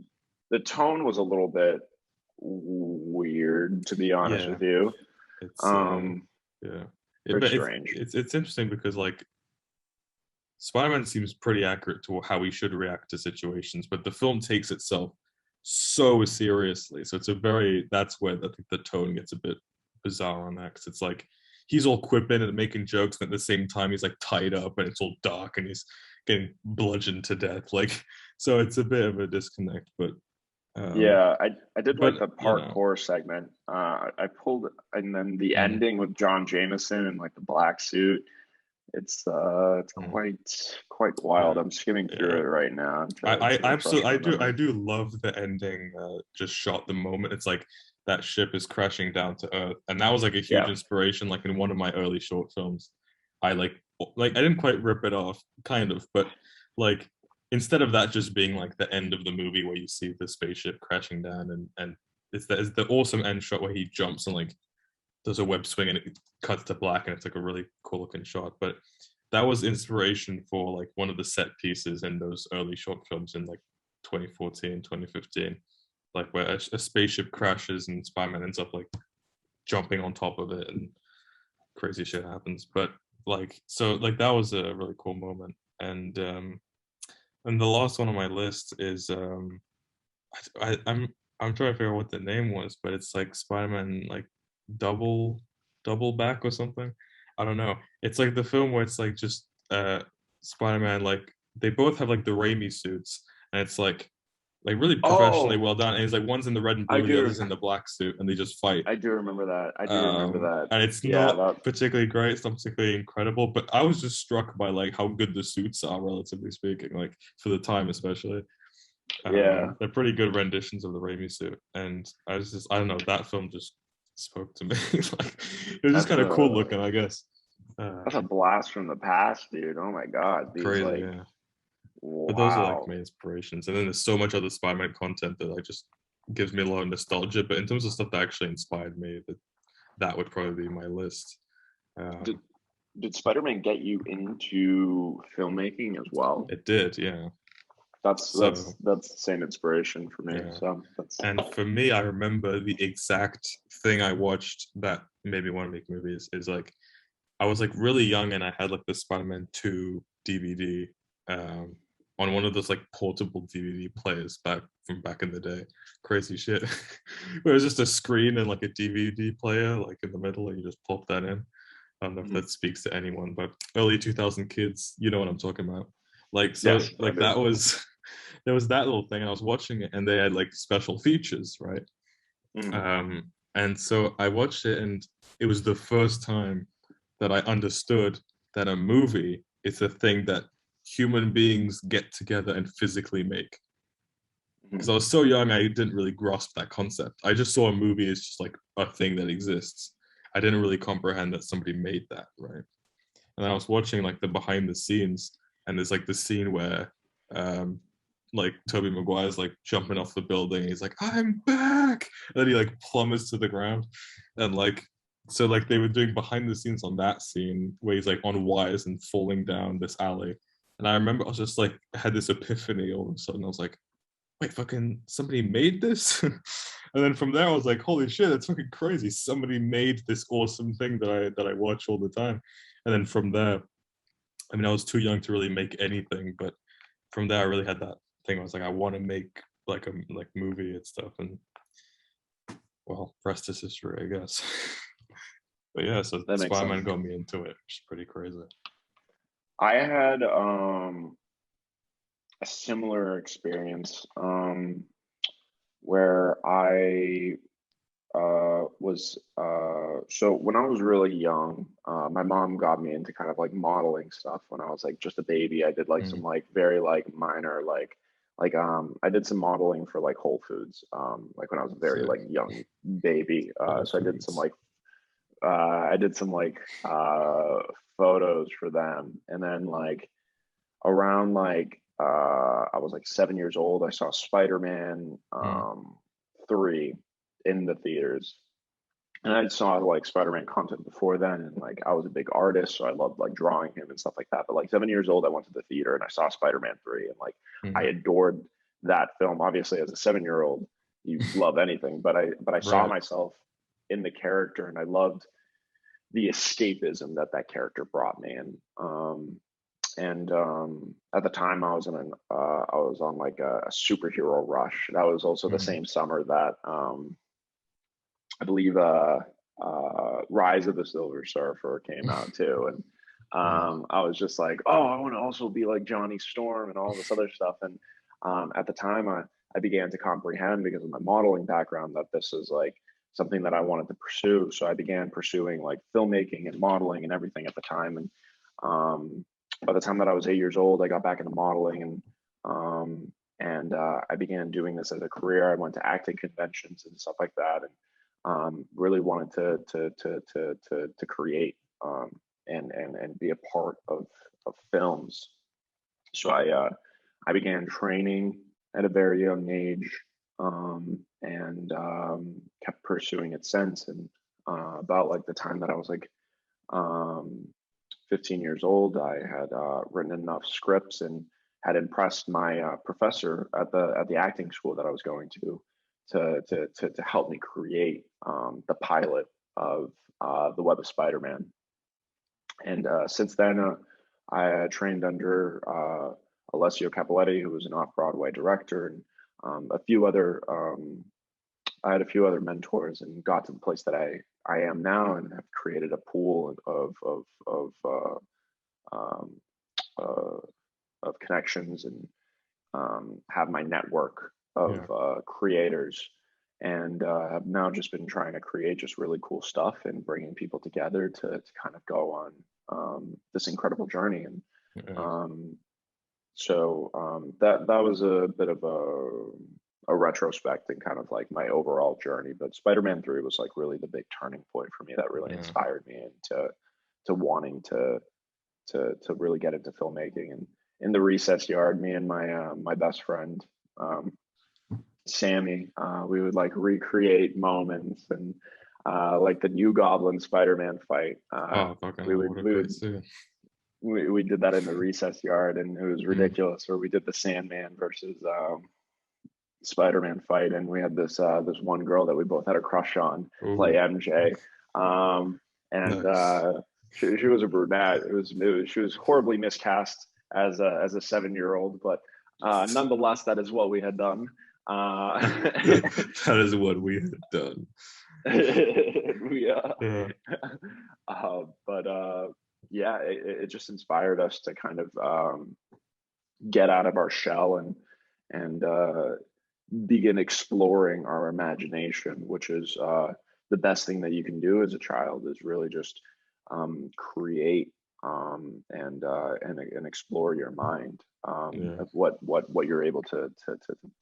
the tone was a little bit weird, to be honest Yeah. with you. It's Um, yeah. very But strange. it's interesting because like Spider-Man seems pretty accurate to how he should react to situations, but the film takes itself so seriously. So it's a very that's where I think the tone gets a bit bizarre on that because it's like he's all quipping and making jokes, and at the same time he's like tied up and it's all dark and he's getting bludgeoned to death. Like so, it's a bit of a disconnect. Um, Yeah, I did like but the you know, parkour segment. I pulled, and then the mm, ending with John Jameson and like the black suit. It's mm, quite wild. yeah, I'm skimming through yeah. it right now to refresh Absolutely my I memory. do love the ending just shot the moment it's like that ship is crashing down to earth, and that was like a huge Yeah, inspiration like in one of my early short films. I like I didn't quite rip it off, kind of, but like instead of that just being like the end of the movie where you see the spaceship crashing down, and it's the awesome end shot where he jumps and like does a web swing and it cuts to black and it's like a really cool looking shot. But that was inspiration for like one of the set pieces in those early short films in like 2014, 2015, like where a spaceship crashes and Spider-Man ends up like jumping on top of it and crazy shit happens. But like, so like that was a really cool moment. And the last one on my list is I'm trying to figure out what the name was, but it's like Spider-Man like double double back or something. I don't know. It's like the film where it's like just Spider-Man, like they both have like the Raimi suits, and it's like really professionally Oh, well done. And it's like one's in the red and I blue, the other's do. in the black suit, and they just fight. I do remember that. I do remember that. And it's Yeah, not that. particularly great, it's not particularly incredible, but I was just struck by like how good the suits are, relatively speaking, like for the time especially. Yeah, They're pretty good renditions of the Raimi suit, and I don't know, that film just spoke to me. Like it was just that's kind of cool a looking, I guess. Uh, that's a blast from the past, dude. Oh my God, these Crazy, like, yeah. But those are like wow. my inspirations, and then there's so much other Spider-Man content that like just gives me a lot of nostalgia. But in terms of stuff that actually inspired me, that would probably be my list. Did Um, did Spider-Man get you into filmmaking as well? it did, yeah. That's So that's that's the same inspiration for me. yeah. So that's And for me, I remember the exact thing I watched that made me want to make movies is like I was like really young and I had like the Spider-Man 2 DVD um, on one of those like portable DVD players back in the day. Crazy shit. It was just a screen and like a DVD player like in the middle and you just plop that in. I don't know if mhm. that speaks to anyone, but early 2000 kids, you know what I'm talking about. Like so Yes, I like do. that was there was that little thing and I was watching it and they had like special features, right? Mhm. And so I watched it and it was the first time that I understood that a movie is a thing that human beings get together and physically make. Because Mhm. I was so young, I didn't really grasp that concept. I just saw a movie as just like a thing that exists. I didn't really comprehend that somebody made that, right? And I was watching like the behind the scenes, and there's like the scene where um like Toby Maguire's like jumping off the building. He's like, "I'm back," and then he like plummets to the ground, and like so like they were doing behind the scenes on that scene where he's like on wires and falling down this alley. And I remember I was just like I had this epiphany all of a sudden. I was like, "Wait, fucking somebody made this?" And then from there I was like, "Holy shit, that's fucking crazy! Somebody made this awesome thing that I watch all the time." And then from there, I mean, I was too young to really make anything, but from there, I really had that thing. I was like, I want to make like a like movie and stuff, and well, rest is history, I guess. But yeah, so That makes sense. Spider-Man got me into it, which is pretty crazy. I had a similar experience where I was so when I was really young, my mom got me into kind of like modeling stuff when I was like just a baby. I did like some Mm, like very like minor I did some modeling for like Whole Foods like when I was a very like sick. young baby. Whole So Foods. I did some like photos for them, and then like around I was like 7 years old, I saw Spider-Man Mm, 3 in the theaters. And I saw like Spider-Man content before then, and like I was a big artist, so I loved like drawing him and stuff like that. But like 7 years old, I went to the theater and I saw Spider-Man 3, and like I mm. adored that film. Obviously, as a 7 year old, you love anything, but I saw Right. myself in the character, and I loved the escapism that that character brought me. And at the time, I was on like a superhero rush. That was also the Mm, same summer that I believe Rise of the Silver Surfer came out too, and mm, I was just like, oh, I want to also be like Johnny Storm and all this other stuff. And at the time, I began to comprehend because of my modeling background that this is like something that I wanted to pursue. So I began pursuing like filmmaking and modeling and everything at the time. And by the time that I was 8 years old, I got back into modeling and I began doing this as a career. I went to acting conventions and stuff like that, and really wanted to create and be a part of films. So I began training at a very young age, and kept pursuing it since. And about like the time that I was like um, 15 years old, I had written enough scripts and had impressed my professor at the acting school that I was going to help me create the pilot of The Web of Spider-Man. And since then, I trained under Alessio Capoletti, who was an off-Broadway director, and a few other. I had a few other mentors, and got to the place that I am now, and have created a pool um, uh, of connections, and have my network of Yeah. creators, and have now just been trying to create just really cool stuff and bringing people together to kind of go on this incredible journey. And Yeah. um, so that was a bit of a retrospect and kind of like my overall journey. But Spider-Man 3 was like really the big turning point for me that really Yeah. inspired me into wanting to really get into filmmaking. And in the recess yard, me and my best friend um, Sammy, we would like recreate moments, and like the New Goblin Spider-Man fight. Oh, fucking We hell, would what a we great would scene. we did that in the recess yard, and it was Mm. ridiculous. Or we did the Sandman versus Spider-Man fight, and we had this one girl that we both had a crush on play Ooh, MJ, um, and nice. she was a brunette. She was horribly miscast as a 7-year-old, but nonetheless, that is what we had done. That is what we had done. we Yeah. but yeah, it just inspired us to kind of get out of our shell, and begin exploring our imagination, which is the best thing that you can do as a child, is really just create, and explore your mind, Yeah. of what you're able to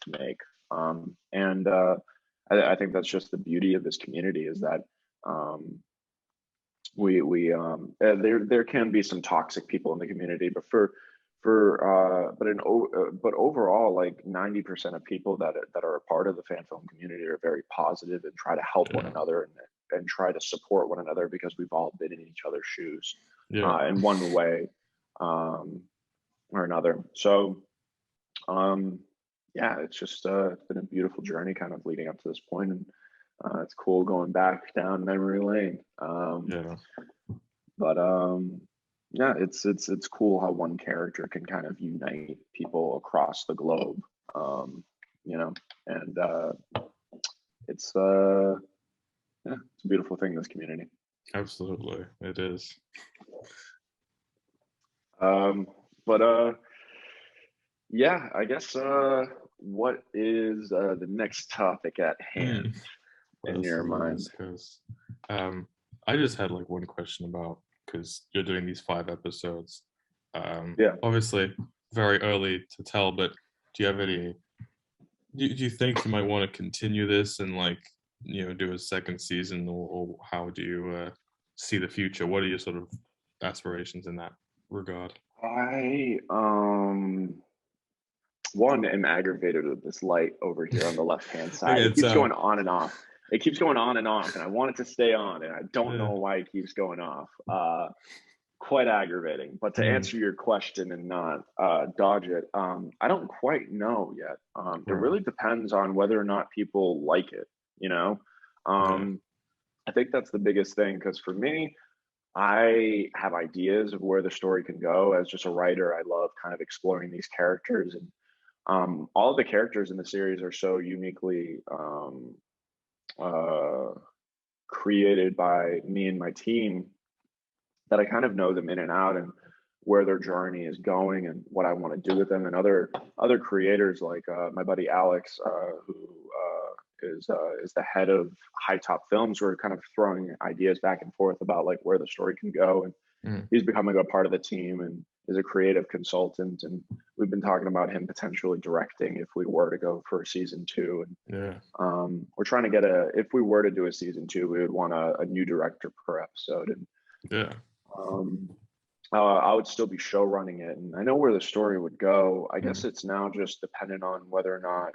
make. And I think that's just the beauty of this community, is that um, there can be some toxic people in the community, but but overall, like 90% of people that are a part of the fan film community are very positive and try to help one Yeah. another, and try to support one another, because we've all been in each other's shoes Yeah. in one way um, or another. So um, yeah, it's been a beautiful journey kind of leading up to this point, and it's cool going back down memory lane. Yeah. But yeah, it's cool how one character can kind of unite people across the globe. um you know, and it's yeah, it's a beautiful thing, this community. Absolutely. It is. um but yeah, I guess what is the next topic at Hmm. hand in Let's your see, mind? because I just had like one question about, because you're doing these 5 episodes. Yeah. Obviously, very early to tell, but do you have any? Do you think you might want to continue this and like do a second season, or how do you see the future? What are your sort of aspirations in that regard? I one, am aggravated with this light over here on the left hand side. Okay, It it's keeps going on and off. It keeps going on and off, and I want it to stay on, and I don't yeah. know why it keeps going off. Quite aggravating. But to Mm, answer your question and not dodge it, I don't quite know yet. It right. really depends on whether or not people like it. You know, Yeah. um, I think that's the biggest thing, because for me, I have ideas of where the story can go. As just a writer, I love kind of exploring these characters, and all of the characters in the series are so uniquely uh, created by me and my team, that I kind of know them in and out, and where their journey is going, and what I want to do with them. And other creators, like my buddy Alex, who is the head of High Top Films. We're kind of throwing ideas back and forth about like where the story can go, and Mm, he's becoming a part of the team and is a creative consultant. And we've been talking about him potentially directing if we were to go for a season two. And yeah. we're trying to get if we were to do a season two, we would want a new director per episode. And Yeah. um, I would still be show running it, and I know where the story would go. I guess Mm. it's now just dependent on whether or not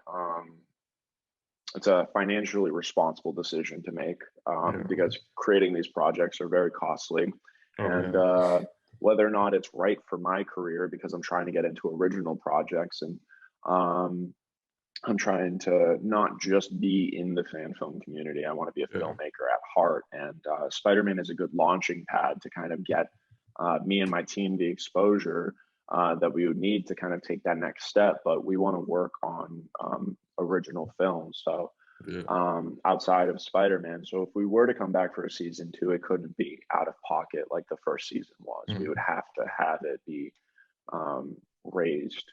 it's a financially responsible decision to make, Yeah. because creating these projects are very costly, Oh and yeah. whether or not it's right for my career because I'm trying to get into original projects, and um, I'm trying to not just be in the fan film community. I want to be a Yeah. filmmaker at heart, and Spider-Man is a good launching pad to kind of get me and my team the exposure that we would need to kind of take that next step. But we want to work on original films, so Yeah. outside of Spider-Man. So if we were to come back for a season two, it couldn't be out of pocket like the first season was. We would Mm. have to have it be raised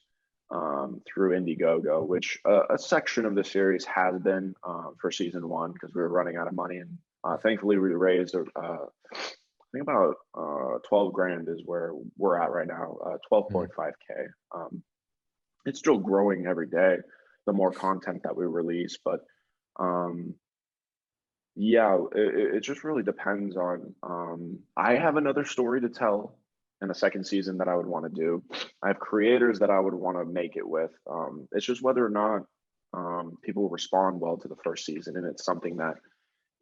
through Indiegogo, which a section of the series has been for season one because we were running out of money, and thankfully we raised I think about 12 grand is where we're at right now, Mm. 12.5K. It's still growing every day, the more content that we release, but um, yeah, it just really depends on. I have another story to tell in a second season that I would want to do. I have creators that I would want to make it with. It's just whether or not people respond well to the first season, and it's something that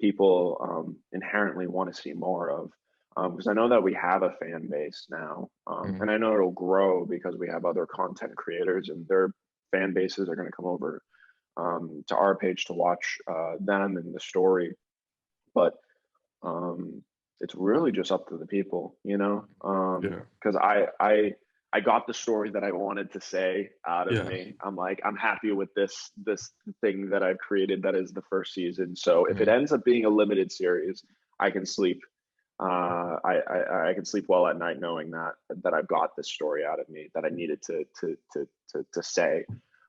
people inherently want to see more of. Because I know that we have a fan base now, Mm. and I know it'll grow because we have other content creators, and their fan bases are going to come over to our page to watch them and the story. But um, it's really just up to the people, you know, Yeah. because I got the story that I wanted to say out of Yeah. me. I'm like, I'm happy with this thing that I've created that is the first season. So if it Mm. ends up being a limited series, I can sleep. I can sleep well at night knowing that I've got this story out of me that I needed to say.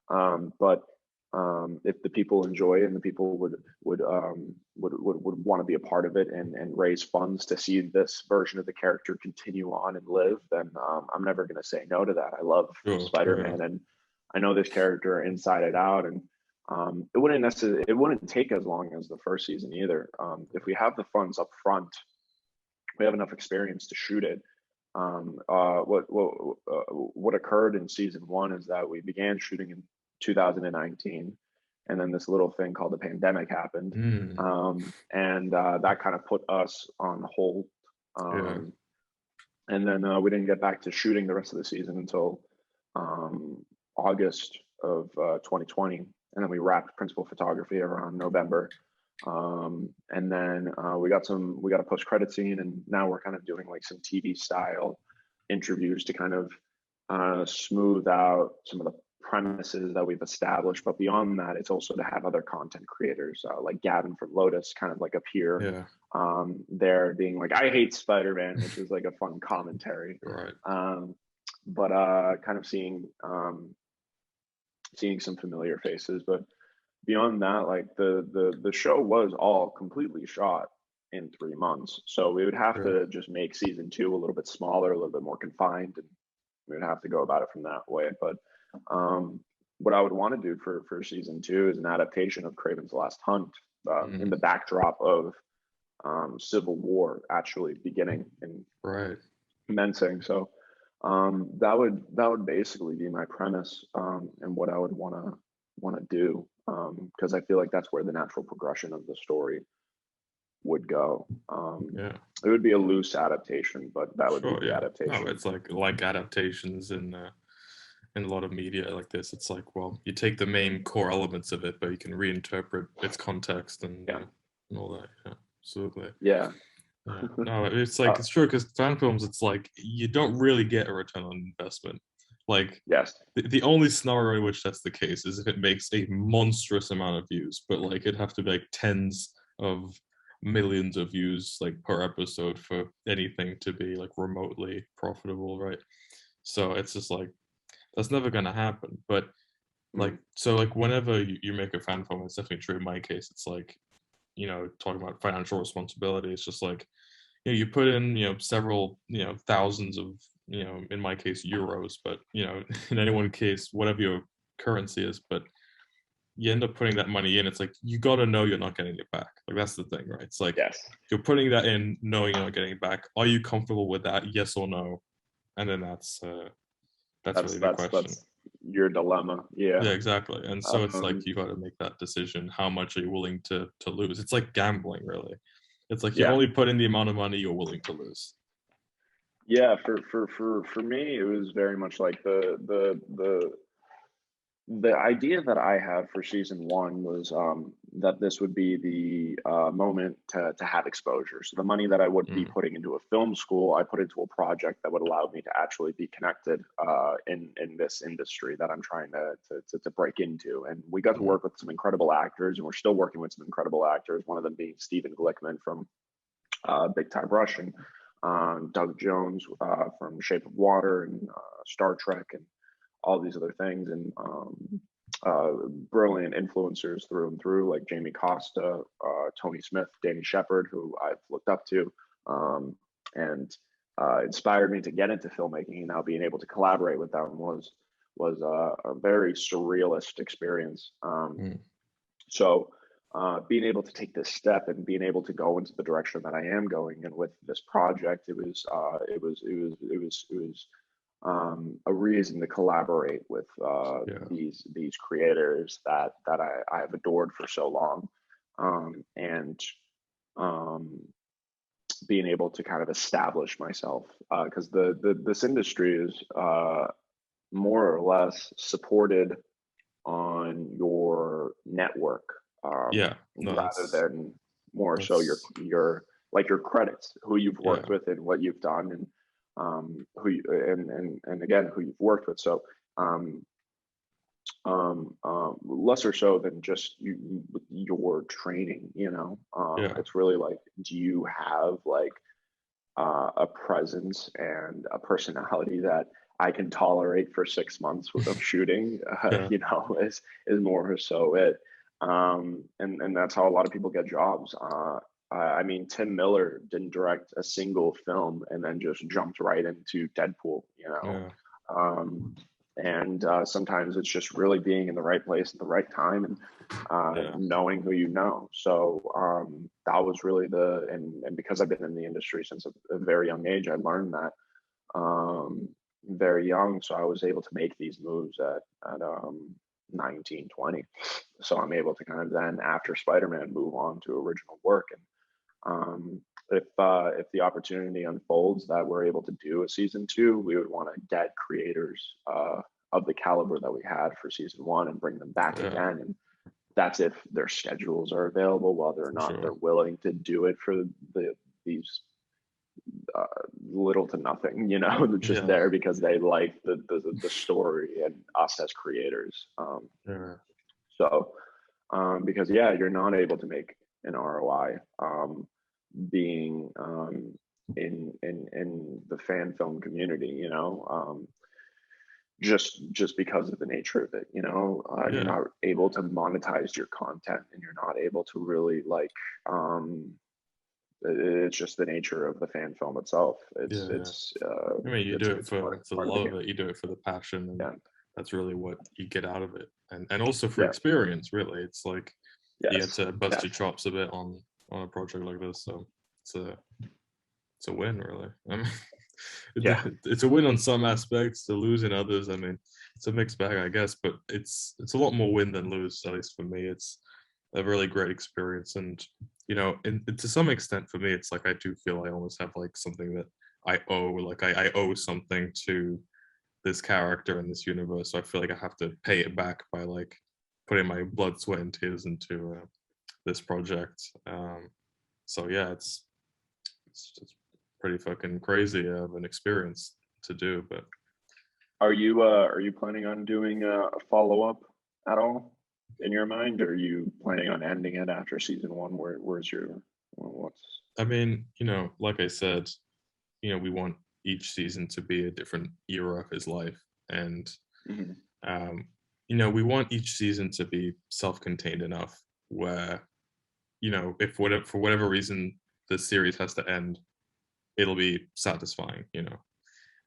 But if the people enjoy it and the people would want to be a part of it and raise funds to see this version of the character continue on and live, then I'm never going to say no to that. I love Sure. Yeah. Spider-Man, and I know this character inside and out, and it wouldn't take as long as the first season either. If we have the funds up front, we have enough experience to shoot it. What occurred in season one is that we began shooting in 2019, and then this little thing called the pandemic happened, Mm. and that kind of put us on hold. Yeah. Um, and then we didn't get back to shooting the rest of the season until um, August of 2020, and then we wrapped principal photography around November. And then we got a post credit scene, and now we're kind of doing like some TV style interviews to kind of smooth out some of the premises that we've established. But beyond that, it's also to have other content creators like Gavin from Lotus kind of like appear Yeah. there, being like, I hate Spider-Man, which is like a fun commentary. Right. But kind of seeing some familiar faces. But beyond that, like the show was all completely shot in 3 months. So we would have Yeah. to just make season two a little bit smaller, a little bit more confined, and we would have to go about it from that way. But what I would want to do for season two is an adaptation of Kraven's Last Hunt in Mm. the backdrop of Civil War actually beginning and Right. commencing. So that would basically be my premise, and what I would want to do, because I feel like that's where the natural progression of the story would go. Yeah. It would be a loose adaptation, but that would be Sure. the Yeah. No, adaptation. it's like adaptations in a lot of media like this. It's like, well, you take the main core elements of it, but you can reinterpret its context Yeah, and all that. Yeah. Absolutely. yeah, Yeah. No, it's like uh, it's true because fan films, it's like you don't really get a return on investment. Like yes, the only scenario in which that's the case is if it makes a monstrous amount of views, but like it'd have to be like tens of millions of views like per episode for anything to be like remotely profitable, right? So it's just like that's never gonna happen. But like mm, so like whenever you make a fan film, it's definitely true in my case. It's like, talking about financial responsibility, it's just like, you put in, several, thousands of, in my case, euros, but, in anyone's case, whatever your currency is, but you end up putting that money in. It's like, you got to know you're not getting it back. Like, that's the thing, right? It's like, yes, you're putting that in knowing you're not getting it back. Are you comfortable with that? Yes or no? And then that's That's really the question. your dilemma. Yeah. Yeah, exactly. And so it's like Um, you got to make that decision. How much are you willing to lose? It's like gambling, really. It's like you yeah. only put in the amount of money you're willing to lose. Yeah, for me, it was very much like the idea that I had for season one was that this would be the moment to have exposure. So the money that I would be Mm, putting into a film school, I put into a project that would allow me to actually be connected in this industry that I'm trying to break into. And we got to mm, work with some incredible actors, and we're still working with some incredible actors. One of them being Stephen Glickman from Big Time Russian, Doug Jones from Shape of Water and Star Trek, and all these other things, and brilliant influencers through and through, like Jamie Costa, Tony Smith, Danny Shepard, who I've looked up to, and inspired me to get into filmmaking. And now being able to collaborate with them was a very surrealist experience. mm. So being able to take this step and being able to go into the direction that I am going, and with this project, it was a reason to collaborate with Yeah, these creators that I have adored for so long, and um, being able to kind of establish myself, because this industry is more or less supported on your network, yeah. No, rather than more so that's your like your credits, who you've yeah, worked with and what you've done, and who you, and again who you've worked with. So um, lesser so than just your training. yeah, It's really like, do you have like a presence and a personality that I can tolerate for 6 months of shooting, yeah, is more so it. And that's how a lot of people get jobs. I mean, Tim Miller didn't direct a single film and then just jumped right into Deadpool. yeah, Um, and sometimes it's just really being in the right place at the right time, and yeah, knowing who you know. So that was really and because I've been in the industry since a very young age, I learned that very young. So I was able to make these moves at 19, 20. So I'm able to kind of then, after Spider-Man, move on to original work. And if the opportunity unfolds that we're able to do a season two, we would want to get creators of the caliber that we had for season one and bring them back yeah, again. And that's if their schedules are available, whether or for not they're sure. willing to do it for these uh, little to nothing, just Yeah, there because they like the story and us as creators. yeah, So because yeah, you're not able to make an ROI being in the fan film community, just because of the nature of it. You're yeah, not able to monetize your content, and you're not able to really like. It's just the nature of the fan film itself. It's yeah, yeah. it's I mean, you it's do it it's for the part of the love game. of it. You do it for the passion, and Yeah. that's really what you get out of it. And also for Yeah. experience, really. It's like you get Yes. to bust Yeah. your chops a bit on a project like this. So it's a it's a win, really. I mean, Yeah. it's a win on some aspects, to lose in others. I mean, it's a mixed bag, I guess, but it's a lot more win than lose. At least for me, it's a really great experience, and to some extent, for me, it's like I do feel I almost have like something that I owe. Like I owe something to this character in this universe. So I feel like I have to pay it back by like putting my blood, sweat, and tears into this project. So yeah, it's pretty fucking crazy of an experience to do, but Are you planning on doing a follow up at all in your mind? Or are you planning on ending it after season one? Where's your what's I mean, like I said, we want each season to be a different era of his life, and Mhm. um, we want each season to be self-contained enough where if whatever for whatever reason the series has to end, it'll be satisfying.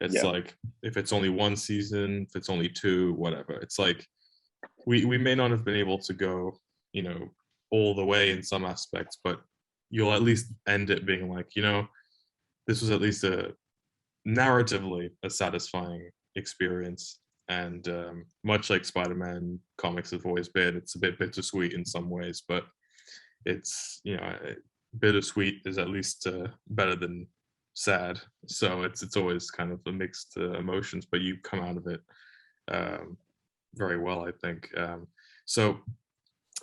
It's Yeah. like if it's only one season, if it's only two, whatever. It's like we may not have been able to go, all the way in some aspects, but you'll at least end it being like, this was at least narratively a satisfying experience. And much like Spider-Man comics have always been, it's a bit bittersweet in some ways, but it's, you know, bittersweet is at least better than sad. So it's always kind of a mixed emotions, but you come out of it um, very well, I think. So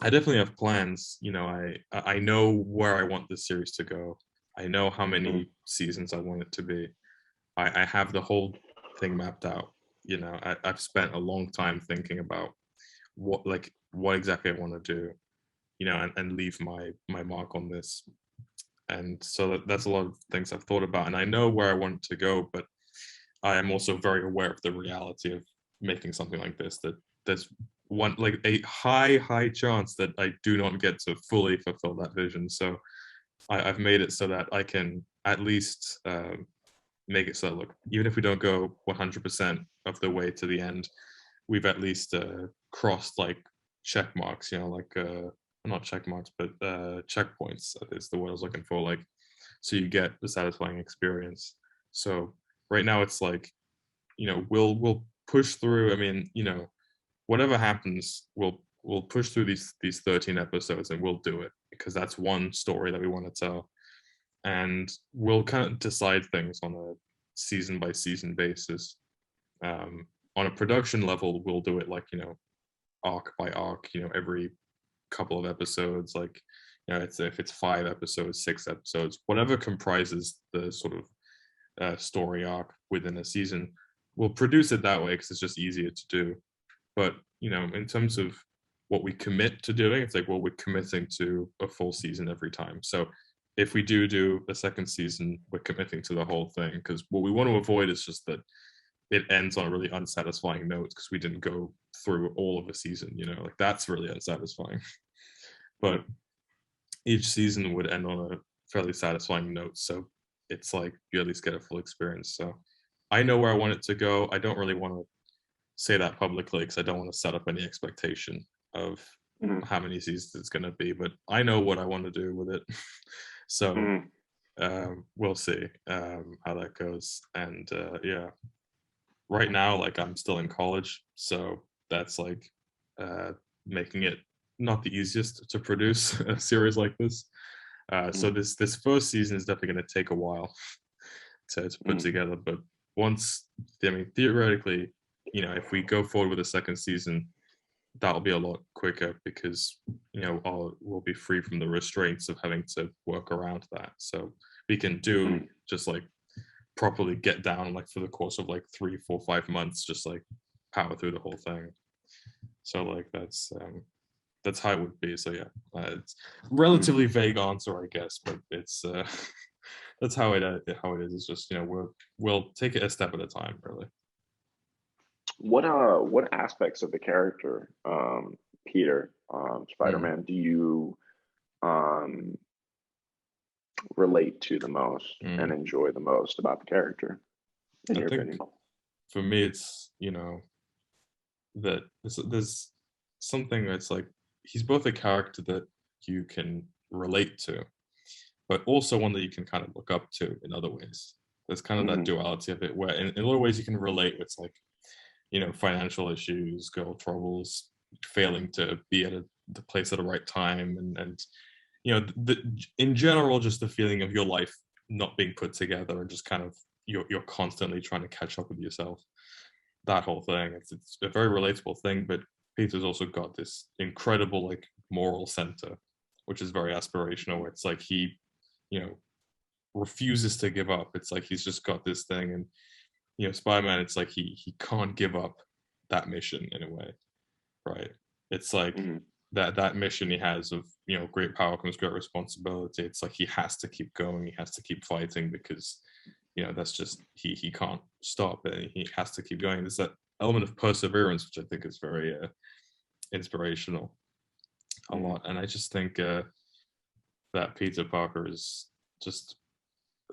I definitely have plans. You know, I know where I want this series to go. I know how Mhm. many seasons I want it to be. I have the whole thing mapped out. You know, I've spent a long time thinking about what exactly I want to do. You know, and leave my mark on this. And so that's a lot of things I've thought about, and I know where I want it to go. But I am also very aware of the reality of making something like this. That there's one like a high chance that I do not get to fully fulfill that vision. So I've made it so that I can at least make it so that, look, even if we don't go 100% of the way to the end, we've at least crossed like check marks, you know, like not check marks, but checkpoints is the word I was looking for. Like, so you get the satisfying experience. So right now it's like, you know, we'll push through. I mean, you know, whatever happens, we'll push through these 13 episodes and we'll do it because that's one story that we want to tell, and we'll kind of decide things on a season by season basis. On a production level, we'll do it like, you know, arc by arc, you know, every couple of episodes, like, you know, it's if it's 5 episodes, 6 episodes, whatever comprises the sort of story arc within a season, we'll produce it that way because it's just easier to do. But, you know, in terms of what we commit to doing, it's like, well, we're committing to a full season every time. So if we do a second season, we're committing to the whole thing, because what we want to avoid is just that it ends on a really unsatisfying note because we didn't go through all of a season, you know, like that's really unsatisfying. But each season would end on a fairly satisfying note. So it's like you at least get a full experience. So I know where I want it to go. I don't really want to say that publicly because I don't want to set up any expectation of Mhm. how many seasons it's going to be, but I know what I want to do with it. So Mhm. we'll see how that goes. And yeah, right now, like I'm still in college, so that's like uh, making it not the easiest to produce a series like this. So Mhm. this first season is definitely going to take a while to put Mhm. together. But once, I mean, theoretically, you know, if we go forward with a second season, that'll be a lot quicker because, you know, we'll be free from the restraints of having to work around that. So we can do Mhm. just like properly get down like for the course of like 3 4 5 months, just like power through the whole thing. So like that's how it would be. So yeah, it's Mhm. relatively vague answer, I guess, but it's that's how it is. It's just, you know, we'll take it a step at a time, really. What aspects of the character, Peter, Mm. Spider-Man, do you um relate to the most and Mm. enjoy the most about the character, in I your think opinion? for me, it's, you know, that there's something that's like he's both a character that you can relate to, but also one that you can kind of look up to in other ways. There's kind of that Mhm. duality of it, where in a lot of ways you can relate with like, you know, financial issues, girl troubles, failing to be at the place at the right time, and you know, in general, just the feeling of your life not being put together and just kind of you're constantly trying to catch up with yourself. That whole thing, it's a very relatable thing. But Peter's also got this incredible like moral center, which is very aspirational. Where it's like he, you know, refuses to give up. It's like he's just got this thing, and you know, Spider-Man, it's like he can't give up that mission in a way, right? It's like Mhm. that mission he has of, you know, great power comes great responsibility. It's like he has to keep going, he has to keep fighting because, you know, that's just he can't stop it. He has to keep going. There's that element of perseverance which I think is very inspirational a Mhm. lot, and I just think that Peter Parker is just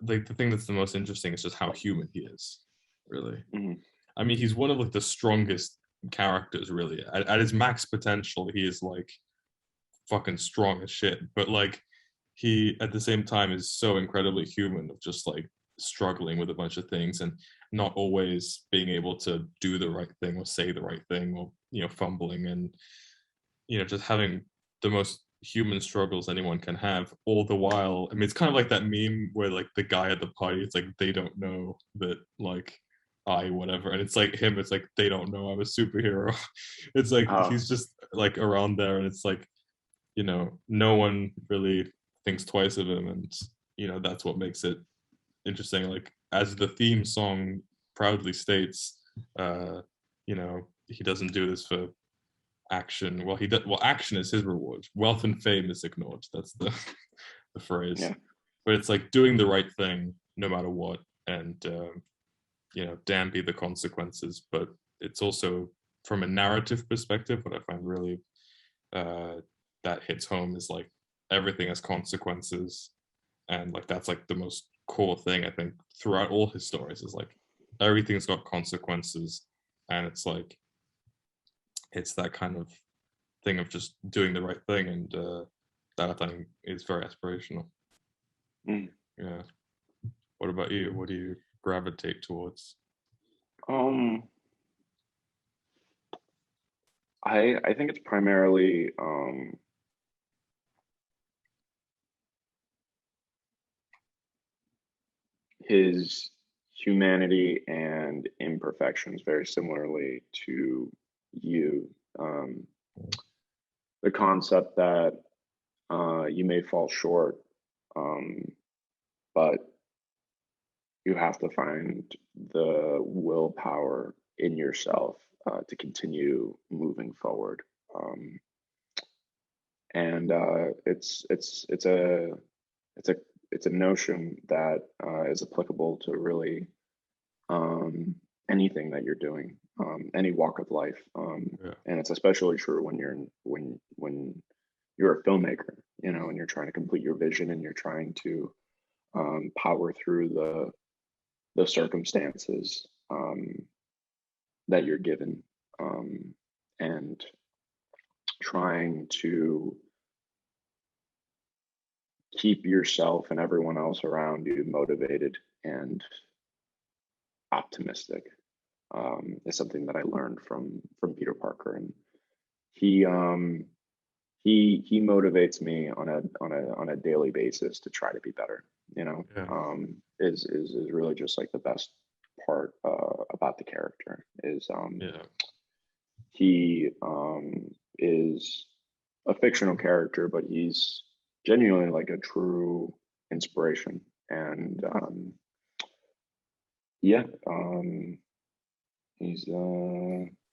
like the thing that's the most interesting is just how human he is, really. Mhm. I mean, he's one of like the strongest characters, really. At his max potential, he is like fucking strong as shit. But like, he at the same time is so incredibly human of just like struggling with a bunch of things and not always being able to do the right thing or say the right thing, or fumbling, and just having the most human struggles anyone can have, all the while. I mean, it's kind of like that meme where like the guy at the party, it's like they don't know that like I whatever, and it's like him, it's like they don't know I'm a superhero. It's like Oh, he's just like around there, and it's like no one really thinks twice of him, and that's what makes it interesting. Like, as the theme song proudly states, he doesn't do this for action. Well, he does. Well, action is his reward. Wealth and fame is ignored. That's the the phrase. yeah. But it's like doing the right thing no matter what, and damn be the consequences. But it's also, from a narrative perspective, what I find really that hits home is like everything has consequences, and like that's like the most core thing I think throughout all his stories, is like everything's got consequences, and it's like it's that kind of thing of just doing the right thing, and that I think is very aspirational. Mm. Yeah. What about you? What do you gravitate towards? Um, I think it's primarily his humanity and imperfections, very similarly to you. Um, the concept that you may fall short, um, but you have to find the willpower in yourself to continue moving forward. Um, and it's a it's a notion that is applicable to really anything that you're doing, any walk of life, Yeah. and it's especially true when you're a filmmaker, and you're trying to complete your vision, and you're trying to power through the circumstances that you're given, and trying to keep yourself and everyone else around you motivated and optimistic, is something that I learned from Peter Parker, and he he motivates me on a daily basis to try to be better. Yeah. Is really just like the best part about the character is Yeah. he is a fictional character, but he's genuinely like a true inspiration, and yeah, he's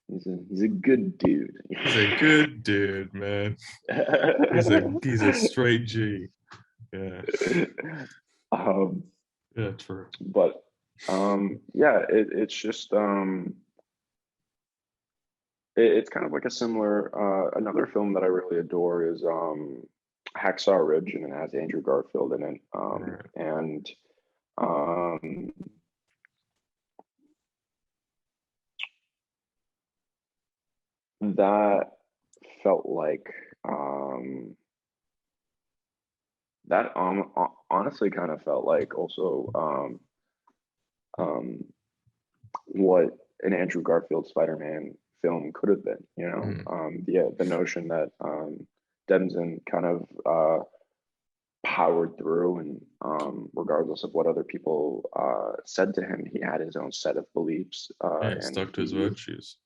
he's a good dude. He's a good dude, man. He's a straight G. Yeah. um, Yeah, true. but yeah, it's just it's kind of like a similar another film that I really adore is Hacksaw Ridge, and it has Andrew Garfield in it, Right. and um, that felt like that honestly kind of felt like also um, what an Andrew Garfield Spider-Man film could have been. Mm. The notion that Denizen kind of powered through, and regardless of what other people said to him, he had his own set of beliefs, Yeah, he and stuck to his virtues.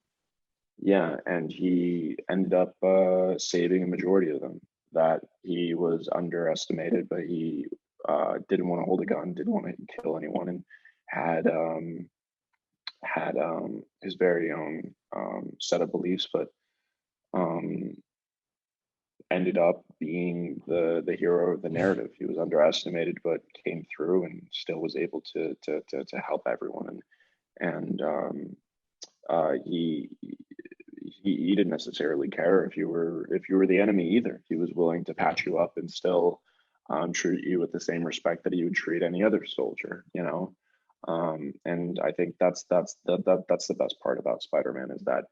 and he ended up saving a majority of them. That he was underestimated, but he didn't want to hold a gun, didn't want to kill anyone, and had his very own set of beliefs, but um, ended up being the hero of the narrative. He was underestimated, but came through and still was able to help everyone. And he didn't necessarily care if you were the enemy either. He was willing to patch you up and still treat you with the same respect that he would treat any other soldier. And I think that's the best part about Spider-Man, is that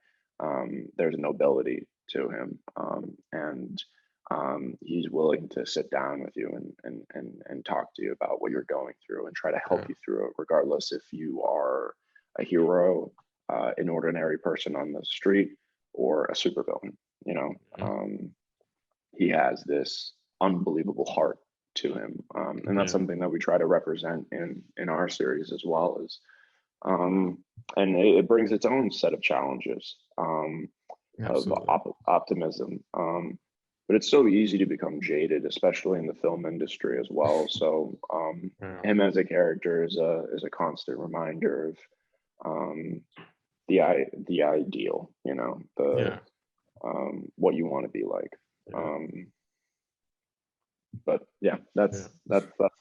there's nobility to him, and he's willing to sit down with you and talk to you about what you're going through and try to help you through it, regardless if you are a hero, an ordinary person on the street, or a supervillain. You know, he has this unbelievable heart to him, and that's something that we try to represent in our series as well. As and it brings its own set of challenges of optimism. But it's so easy to become jaded, especially in the film industry as well. So him as a character is a constant reminder of the ideal, you know, what you want to be like. But yeah, that's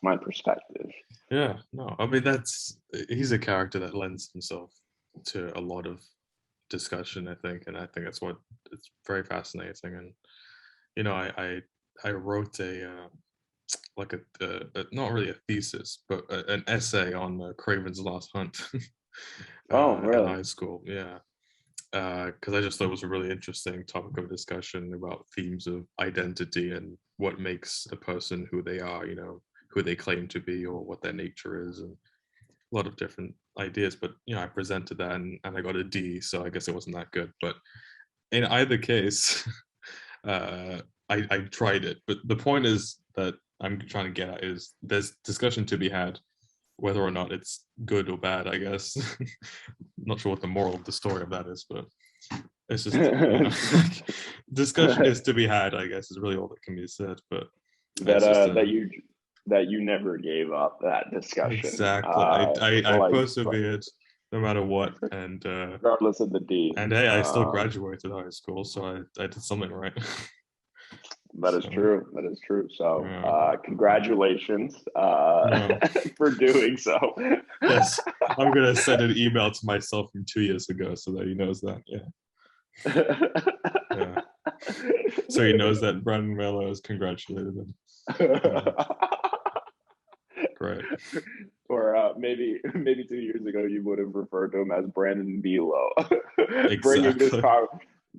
my perspective. Yeah, no, I mean he's a character that lends himself to a lot of discussion, I think, and I think it's very fascinating. And you know, I wrote a like a not really a thesis, but an essay on Craven's Last Hunt Really? in high school. Yeah, because I just thought it was a really interesting topic of discussion about themes of identity and what makes a person who they are, you know, who they claim to be or what their nature is, and a lot of different ideas. But you know, I presented that and I got a D, so I guess it wasn't that good. But in either case, I tried it. But the point is that I'm trying to get at is there's discussion to be had, whether or not it's good or bad, I guess. Not sure what the moral of the story of that is, but it's just, you know, discussion is to be had, I guess, is really all that can be said. But that you never gave up that discussion. Exactly. I persevered no matter what, and regardless of the D. And hey, I still graduated high school, so I did something right. That is true. That is true. So, congratulations for doing so. Yes, I'm gonna send an email to myself from 2 years ago so that he knows that. Yeah. So he knows that Brandon Melo has congratulated him. Great. Or maybe 2 years ago you would have referred to him as Brandon Melo. Exactly. Bringing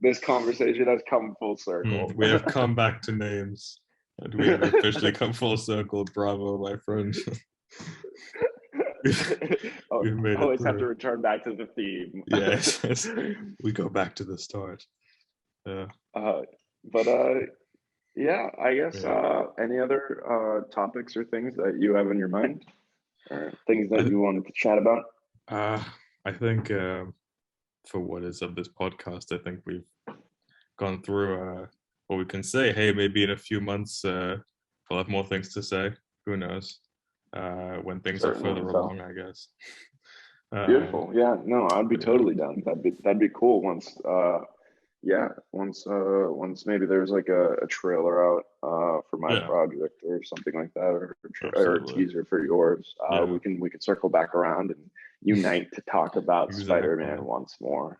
this conversation has come full circle. We have come back to names, and we have officially come full circle. Bravo, my friend. We always have to return back to the theme. Yes, we go back to the start. Yeah. Yeah, I guess any other topics or things that you have in your mind, or things that you wanted to chat about? I think for what is of this podcast, I think we've gone through what we can say. Hey, maybe in a few months we'll have more things to say. Who knows? When things are further along, I guess. Beautiful. Yeah. No, I'd be totally down. That'd be cool. Once maybe there's like a trailer out for my project or something like that, or a teaser for yours. We can circle back around and unite to talk about Spider-Man once more.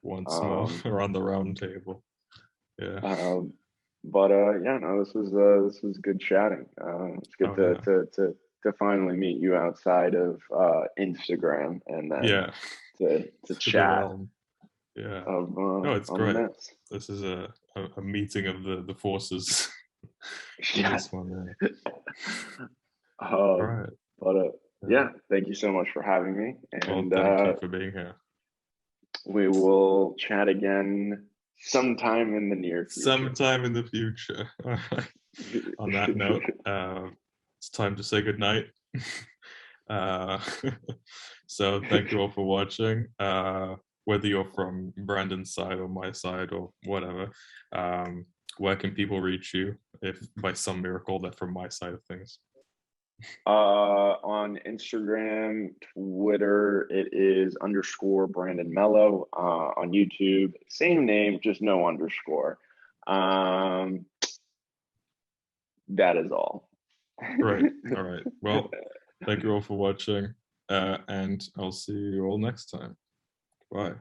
Around the round table. Yeah. This was good chatting. It's good to finally meet you outside of Instagram and then to chat. Yeah. No, it's great. This is a meeting of the forces. This one, all right. But thank you so much for having me. And thank you for being here. We will chat again sometime in the near future. Sometime in the future. All right. On that note, it's time to say goodnight. So thank you all for watching. Whether you're from Brandon's side or my side or whatever, where can people reach you if by some miracle they're from my side of things? On Instagram, Twitter, it is _Brandon Melo. On YouTube, same name, just no underscore. That is all. Right. All right. Well, thank you all for watching, and I'll see you all next time. Bye.